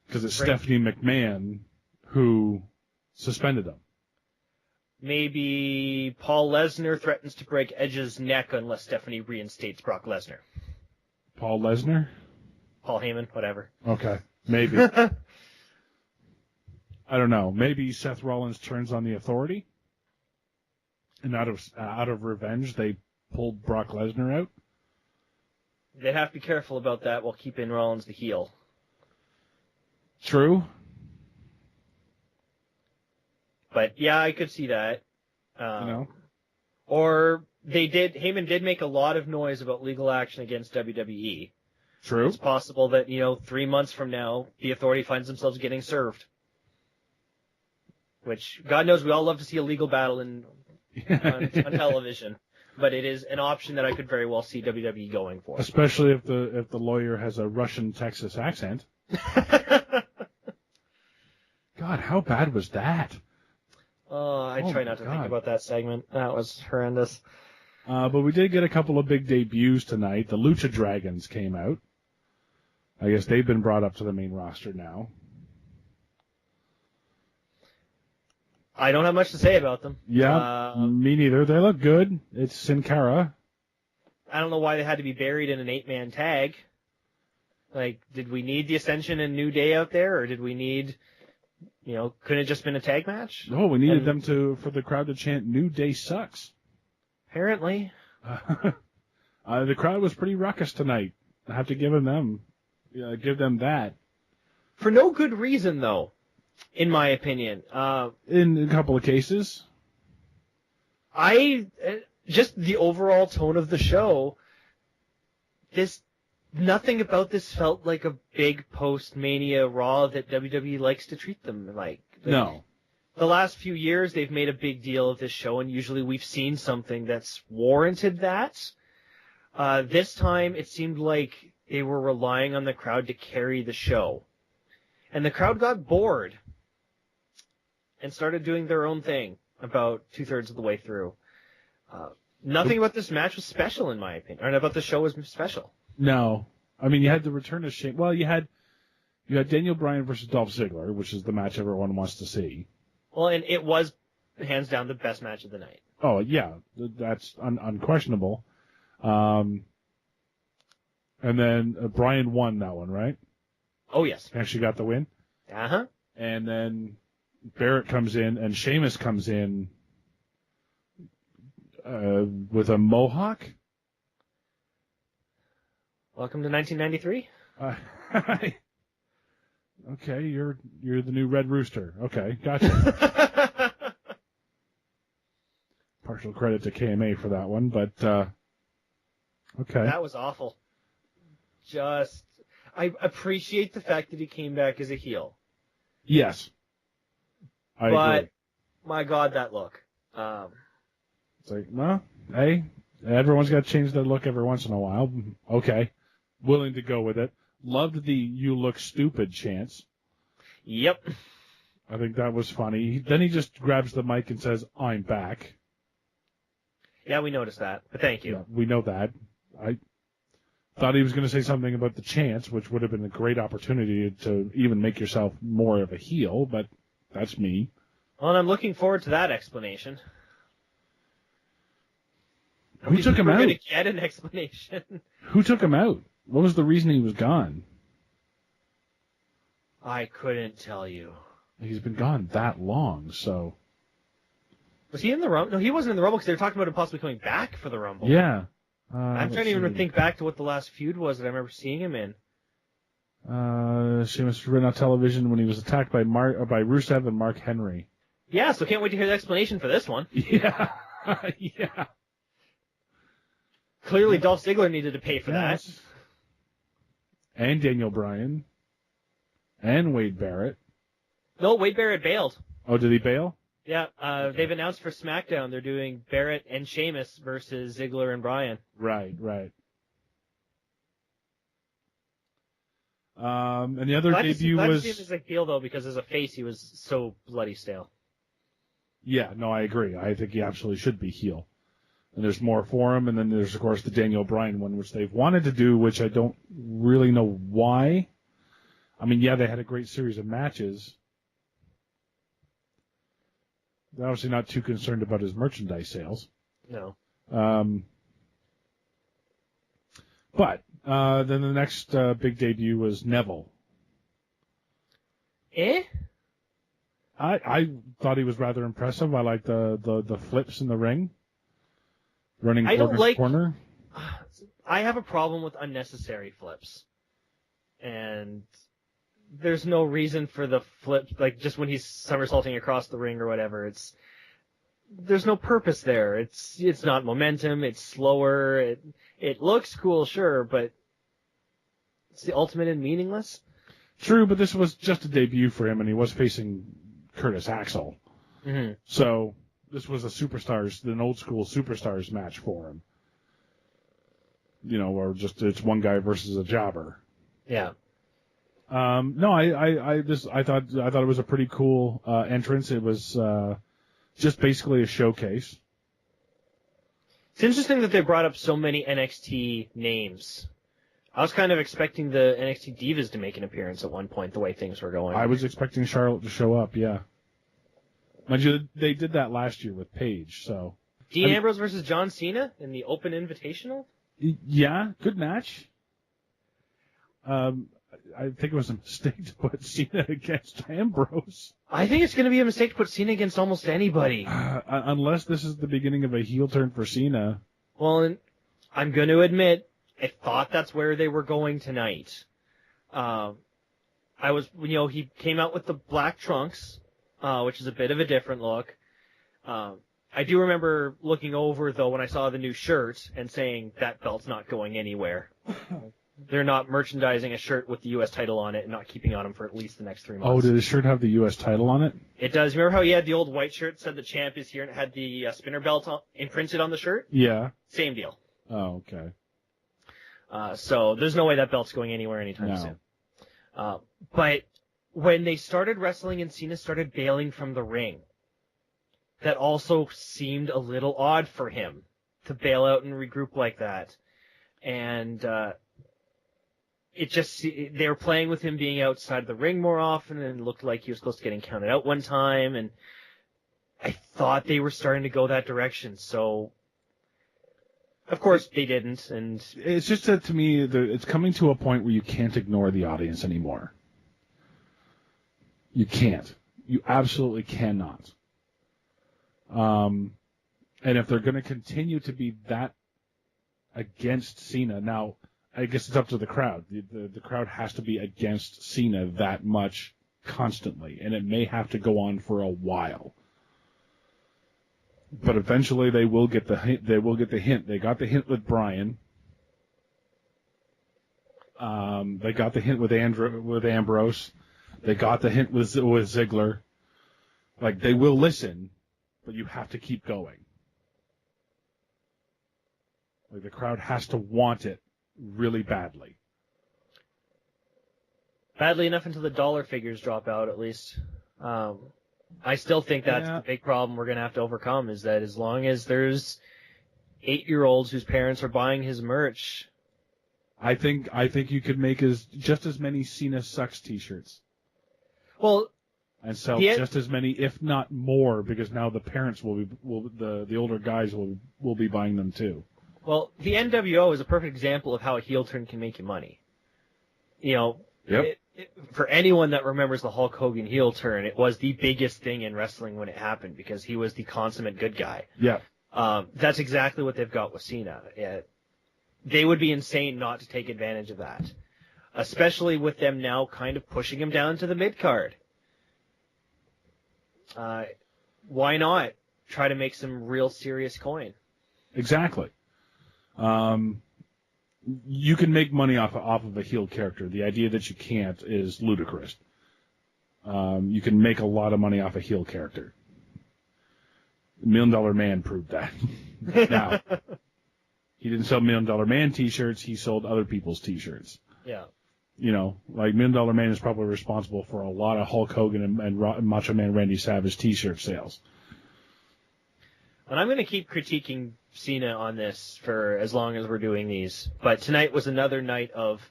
Because it's Stephanie McMahon who suspended him. Maybe Paul Lesnar threatens to break Edge's neck unless Stephanie reinstates Brock Lesnar. Paul Lesnar? Paul Heyman, whatever. Okay. Maybe. I don't know. Maybe Seth Rollins turns on the Authority, and out of revenge, they pulled Brock Lesnar out. They'd have to be careful about that while keeping Rollins the heel. True. But yeah, I could see that. Or Heyman did make a lot of noise about legal action against WWE. True. It's possible that, 3 months from now, the Authority finds themselves getting served. Which, God knows, we all love to see a legal battle on television. But it is an option that I could very well see WWE going for. Especially if the lawyer has a Russian Texas accent. God, how bad was that? Oh, I try not to think about that segment. That was horrendous. But we did get a couple of big debuts tonight. The Lucha Dragons came out. I guess they've been brought up to the main roster now. I don't have much to say about them. Yeah, me neither. They look good. It's Sin Cara. I don't know why they had to be buried in an 8-man tag. Like, did we need the Ascension and New Day out there, or did we need, couldn't it just been a tag match? No, we needed them for the crowd to chant "New Day sucks." Apparently. The crowd was pretty ruckus tonight. I have to give them that. For no good reason, though, in my opinion. In a couple of cases. Just the overall tone of the show, nothing about this felt like a big post-Mania Raw that WWE likes to treat them like. No. The last few years, they've made a big deal of this show, and usually we've seen something that's warranted that. This time, it seemed like they were relying on the crowd to carry the show. And the crowd got bored and started doing their own thing about 2/3 of the way through. Nothing about this match was special, in my opinion. Or about the show was special. No. I mean, you had the return of Shane. Well, you had Daniel Bryan versus Dolph Ziggler, which is the match everyone wants to see. Well, and it was, hands down, the best match of the night. Oh, yeah. That's unquestionable. And then Bryan won that one, right? Oh, yes. Actually got the win. Uh-huh. And then Barrett comes in, and Sheamus comes in with a mohawk. Welcome to 1993. Okay, you're the new Red Rooster. Okay, gotcha. Partial credit to KMA for that one, but okay. That was awful. I appreciate the fact that he came back as a heel. Yes. I agree. My God, that look. It's like, well, hey, everyone's got to change their look every once in a while. Okay. Willing to go with it. Loved the "you look stupid" chants. Yep. I think that was funny. Then he just grabs the mic and says, "I'm back." Yeah, we noticed that, but thank you. Yeah, we know that. I thought he was going to say something about the chants, which would have been a great opportunity to even make yourself more of a heel, but that's me. Well, and I'm looking forward to that explanation. Who took him out? We're going to get an explanation. Who took him out? What was the reason he was gone? I couldn't tell you. He's been gone that long, so... Was he in the Rumble? No, he wasn't in the Rumble because they were talking about him possibly coming back for the Rumble. Yeah. I'm trying to even think back to what the last feud was that I remember seeing him in. Sheamus was written on television when he was attacked by Rusev and Mark Henry. Yeah, so can't wait to hear the explanation for this one. Yeah. Yeah. Clearly Dolph Ziggler needed to pay for that. And Daniel Bryan. And Wade Barrett. No, Wade Barrett bailed. Oh, did he bail? Yeah, they've announced for SmackDown they're doing Barrett and Sheamus versus Ziggler and Bryan. Right. And the other debut was... Glad to see him as a heel, though, because as a face he was so bloody stale. Yeah, no, I agree. I think he absolutely should be heel. And there's more for him, and then there's, of course, the Daniel Bryan one, which they've wanted to do, which I don't really know why. I mean, yeah, they had a great series of matches. They're obviously not too concerned about his merchandise sales. No. But then the next big debut was Neville. I thought he was rather impressive. I like the flips in the ring. Running corner. I have a problem with unnecessary flips. And there's no reason for the flip, like just when he's somersaulting across the ring or whatever. There's no purpose there. It's not momentum. It's slower. It looks cool, sure, but it's the ultimate in meaningless. True, but this was just a debut for him, and he was facing Curtis Axel. Mm-hmm. So this was an old school superstars match for him. You know, or just it's one guy versus a jobber. Yeah. No, I thought it was a pretty cool entrance. It was just basically a showcase. It's interesting that they brought up so many NXT names. I was kind of expecting the NXT Divas to make an appearance at one point, the way things were going. I was expecting Charlotte to show up, yeah. Mind you, they did that last year with Paige, so... Dean Ambrose versus John Cena in the Open Invitational? Yeah, good match. I think it was a mistake to put Cena against Ambrose. I think it's going to be a mistake to put Cena against almost anybody. Unless this is the beginning of a heel turn for Cena. Well, I'm going to admit, I thought that's where they were going tonight. He came out with the black trunks, which is a bit of a different look. I do remember looking over, though, when I saw the new shirt and saying that belt's not going anywhere. They're not merchandising a shirt with the U.S. title on it and not keeping on him for at least the next 3 months. Oh, did the shirt have the U.S. title on it? It does. Remember how he had the old white shirt that said the champ is here and it had the spinner belt imprinted on the shirt? Yeah. Same deal. Oh, okay. So there's no way that belt's going anywhere anytime soon. But when they started wrestling and Cena started bailing from the ring, that also seemed a little odd for him to bail out and regroup like that. And they were playing with him being outside the ring more often, and it looked like he was close to getting counted out one time, and I thought they were starting to go that direction. So, of course, they didn't. And it's just that, to me, it's coming to a point where you can't ignore the audience anymore. You can't. You absolutely cannot. And if they're going to continue to be that against Cena, now, I guess it's up to the crowd. The crowd has to be against Cena that much constantly, and it may have to go on for a while. But eventually they will get the hint. They got the hint with Bryan. They got the hint with Ambrose. They got the hint with Ziggler. Like, they will listen, but you have to keep going. Like, the crowd has to want it really badly. Badly enough until the dollar figures drop out, at least. I still think that's the big problem we're going to have to overcome, is that as long as there's 8-year-olds whose parents are buying his merch. I think you could make just as many Cena Sucks t-shirts. Well, and sell just as many, if not more, because now the parents the older guys will be buying them too. Well, the NWO is a perfect example of how a heel turn can make you money. You know, for anyone that remembers the Hulk Hogan heel turn, it was the biggest thing in wrestling when it happened because he was the consummate good guy. Yeah. That's exactly what they've got with Cena. They would be insane not to take advantage of that, especially with them now kind of pushing him down to the mid-card. Why not try to make some real serious coin? Exactly. You can make money off of a heel character. The idea that you can't is ludicrous. You can make a lot of money off a heel character. $1 Million Man proved that. Now, he didn't sell $1 Million Man t-shirts. He sold other people's t-shirts. Yeah. You know, like $1 Million Man is probably responsible for a lot of Hulk Hogan and Macho Man Randy Savage t-shirt sales. And I'm going to keep critiquing Cena on this for as long as we're doing these. But tonight was another night of,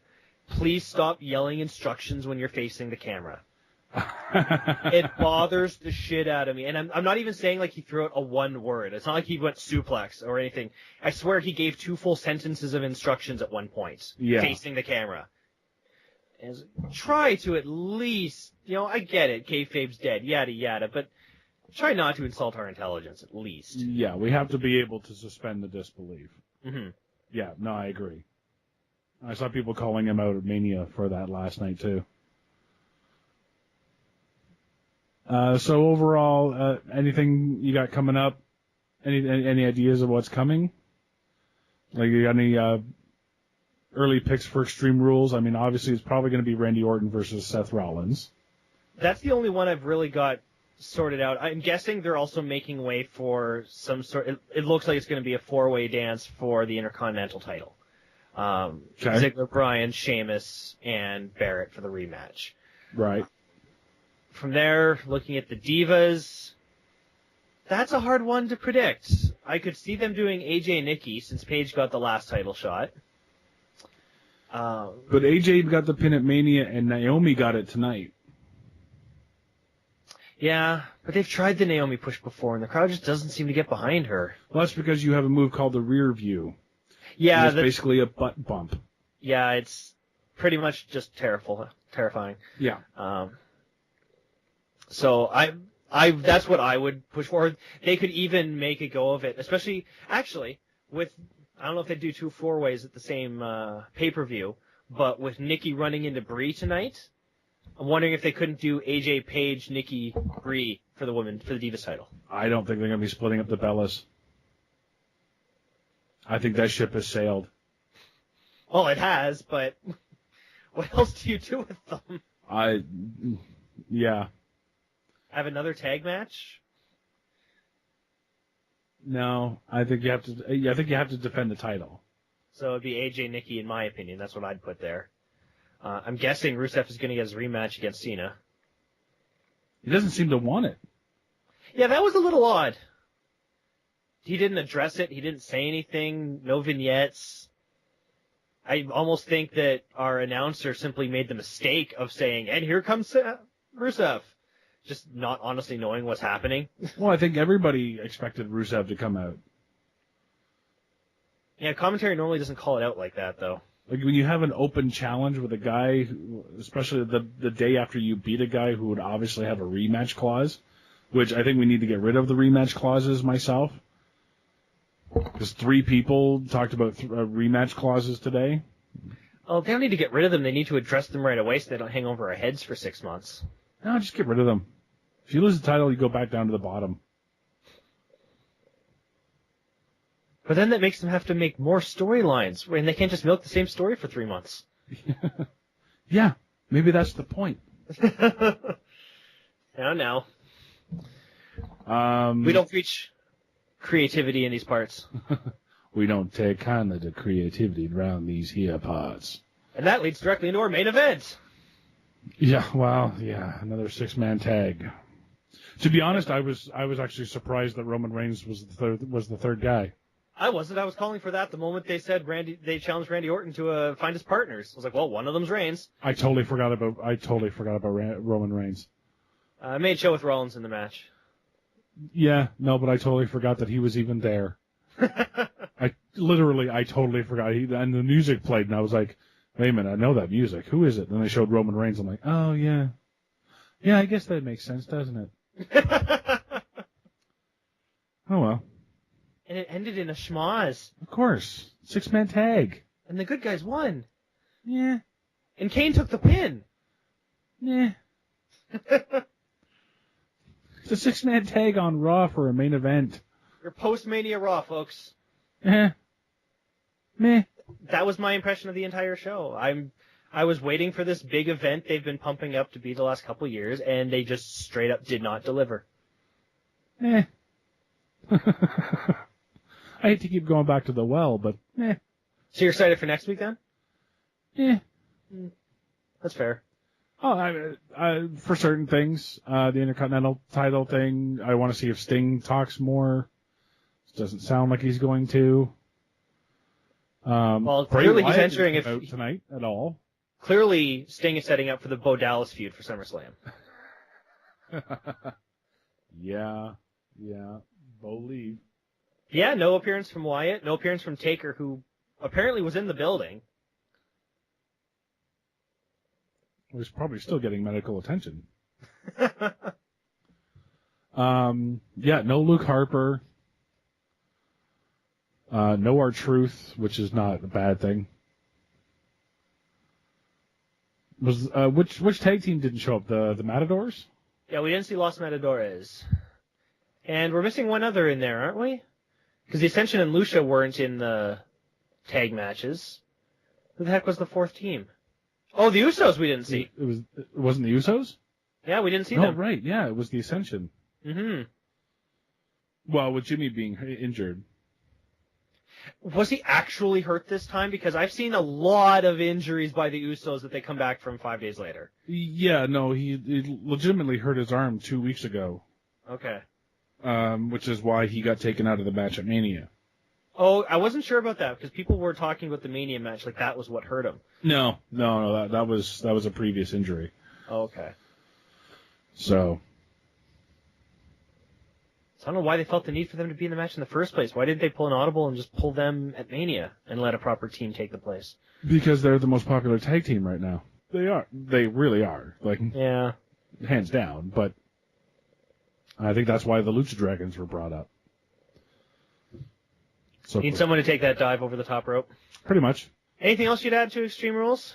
please stop yelling instructions when you're facing the camera. It bothers the shit out of me. And I'm not even saying like he threw out a one word. It's not like he went suplex or anything. I swear he gave 2 full sentences of instructions at one point, facing the camera. And try to at least, I get it, kayfabe's dead, yada yada, but try not to insult our intelligence, at least. Yeah, we have to be able to suspend the disbelief. Mm-hmm. Yeah, no, I agree. I saw people calling him out at Mania for that last night, too. So overall, anything you got coming up? Any ideas of what's coming? Like, you got any early picks for Extreme Rules? I mean, obviously it's probably going to be Randy Orton versus Seth Rollins. That's the only one I've really got sorted out. I'm guessing they're also making way for some sort. It looks like it's going to be a 4-way dance for the Intercontinental title. Ziggler, Bryan, Sheamus, and Barrett for the rematch. Right. From there, looking at the Divas, that's a hard one to predict. I could see them doing AJ and Nikki since Paige got the last title shot. But AJ got the pin at Mania and Naomi got it tonight. Yeah, but they've tried the Naomi push before, and the crowd just doesn't seem to get behind her. Well, that's because you have a move called the rear view. Yeah, it's basically a butt bump. Yeah, it's pretty much just terrifying. Yeah. So that's what I would push for. They could even make a go of it, especially actually with, I don't know if they do 2 4-ways at the same pay-per-view, but with Nikki running into Brie tonight. I'm wondering if they couldn't do AJ Paige, Nikki, Brie for the Divas title. I don't think they're going to be splitting up the Bellas. I think that ship has sailed. Well, it has, but what else do you do with them? Yeah. Have another tag match? No, I think you have to defend the title. So it'd be AJ, Nikki, in my opinion. That's what I'd put there. I'm guessing Rusev is going to get his rematch against Cena. He doesn't seem to want it. Yeah, that was a little odd. He didn't address it. He didn't say anything. No vignettes. I almost think that our announcer simply made the mistake of saying, and here comes Rusev. Just not honestly knowing what's happening. Well, I think everybody expected Rusev to come out. Yeah, commentary normally doesn't call it out like that, though. Like when you have an open challenge with a guy, especially the day after you beat a guy who would obviously have a rematch clause, which I think we need to get rid of the rematch clauses myself. Because 3 people talked about rematch clauses today. Oh, they don't need to get rid of them. They need to address them right away so they don't hang over our heads for 6 months. No, just get rid of them. If you lose the title, you go back down to the bottom. But then that makes them have to make more storylines, and they can't just milk the same story for 3 months. Yeah, maybe that's the point. Now. We don't preach creativity in these parts. We don't take kindly to creativity around these here parts. And that leads directly into our main event. Yeah, well, yeah, another 6-man tag. To be honest, I was actually surprised that Roman Reigns was the third guy. I wasn't. I was calling for that the moment they said they challenged Randy Orton to find his partners. I was like, well, one of them's Reigns. I totally forgot about Roman Reigns. I made show with Rollins in the match. Yeah, no, but I totally forgot that he was even there. I totally forgot. And the music played, and I was like, wait a minute, I know that music. Who is it? And they showed Roman Reigns. I'm like, oh, yeah. Yeah, I guess that makes sense, doesn't it? Oh, well. And it ended in a schmoz. Of course. 6-man tag. And the good guys won. Yeah. And Kane took the pin. Yeah. It's a 6-man tag on Raw for a main event. Your post-Mania Raw, folks. Meh. That was my impression of the entire show. I was waiting for this big event they've been pumping up to be the last couple years, and they just straight up did not deliver. I hate to keep going back to the well, but So you're excited for next week then? That's fair. Oh, for certain things, the Intercontinental title thing, I want to see if Sting talks more. It doesn't sound like he's going to. Well, Bray clearly Wyatt he's entering isn't out tonight at all. Clearly, Sting is setting up for the Bo Dallas feud for SummerSlam. Yeah. Believe. Yeah, no appearance from Wyatt, no appearance from Taker, who apparently was in the building. He's probably still getting medical attention. No Luke Harper. No R-Truth, which is not a bad thing. Was which tag team didn't show up? The Matadors? Yeah, we didn't see Los Matadores. And we're missing one other in there, aren't we? Because the Ascension and Lucia weren't in the tag matches. Who the heck was the fourth team? Oh, the Usos we didn't see. It wasn't the Usos? Yeah, we didn't see them. Oh, right. Yeah, it was the Ascension. Mm-hmm. Well, with Jimmy being injured. Was he actually hurt this time? Because I've seen a lot of injuries by the Usos that they come back from 5 days later. Yeah, no, he legitimately hurt his arm 2 weeks ago. Okay. Which is why he got taken out of the match at Mania. Oh, I wasn't sure about that because people were talking about the Mania match like that was what hurt him. No, that was a previous injury. Oh, okay. So I don't know why they felt the need for them to be in the match in the first place. Why didn't they pull an audible and just pull them at Mania and let a proper team take the place? Because they're the most popular tag team right now. They are. They really are. Yeah. Hands down. But I think that's why the Lucha Dragons were brought up. So Need someone to take that dive over the top rope. Pretty much. Anything else you'd add to Extreme Rules?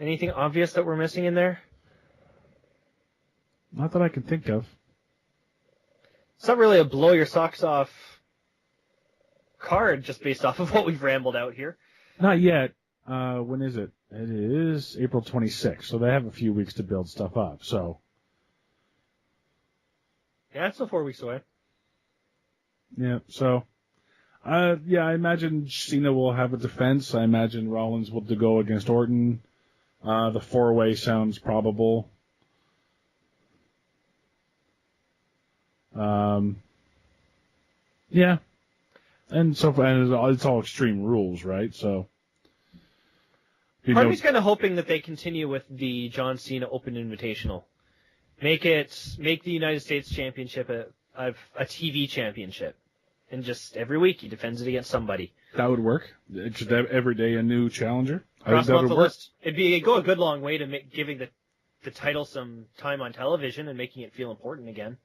Anything obvious that we're missing in there? Not that I can think of. It's not really a blow your socks off card just based off of what we've rambled out here. Not yet. When is it? It is April 26th, so they have a few weeks to build stuff up. So. Yeah, it's still 4 weeks away. Yeah, so. I imagine Cena will have a defense. I imagine Rollins will go against Orton. The 4-way sounds probable. Yeah. And it's all Extreme Rules, right? So. Part of me's kind of hoping that they continue with the John Cena Open Invitational. Make the United States Championship a TV championship. And just every week he defends it against somebody. That would work. Just every day a new challenger. Cross off the list. It'd go a good long way to giving the title some time on television and making it feel important again.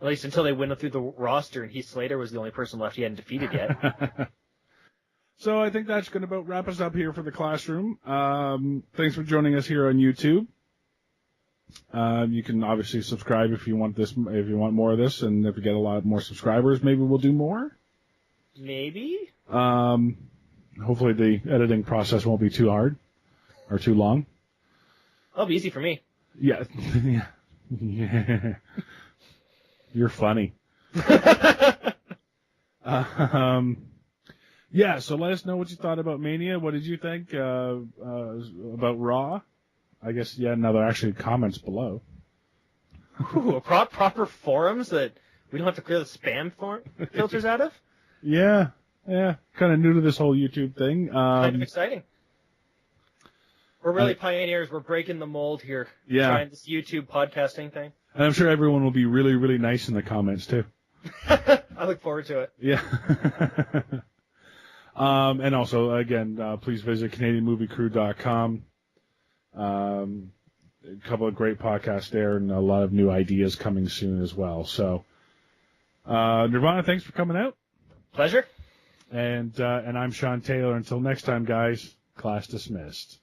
At least until they went through the roster and Heath Slater was the only person left he hadn't defeated yet. So I think that's going to about wrap us up here for the Classroom. Thanks for joining us here on YouTube. You can obviously subscribe if you want more of this, and if you get a lot more subscribers, maybe we'll do more. Maybe. Hopefully the editing process won't be too hard or too long. That'll be easy for me. Yeah. Yeah. You're funny. Yeah, so let us know what you thought about Mania. What did you think about Raw? I guess, yeah, now there are actually comments below. Ooh, proper forums that we don't have to clear the spam filters out of? Yeah. Kind of new to this whole YouTube thing. Kind of exciting. We're really pioneers. We're breaking the mold here. Yeah. Trying this YouTube podcasting thing. And I'm sure everyone will be really, really nice in the comments, too. I look forward to it. Yeah. And also, again, please visit CanadianMovieCrew.com. A couple of great podcasts there and a lot of new ideas coming soon as well. So, Nirvana, thanks for coming out. Pleasure. And I'm Sean Taylor. Until next time, guys, class dismissed.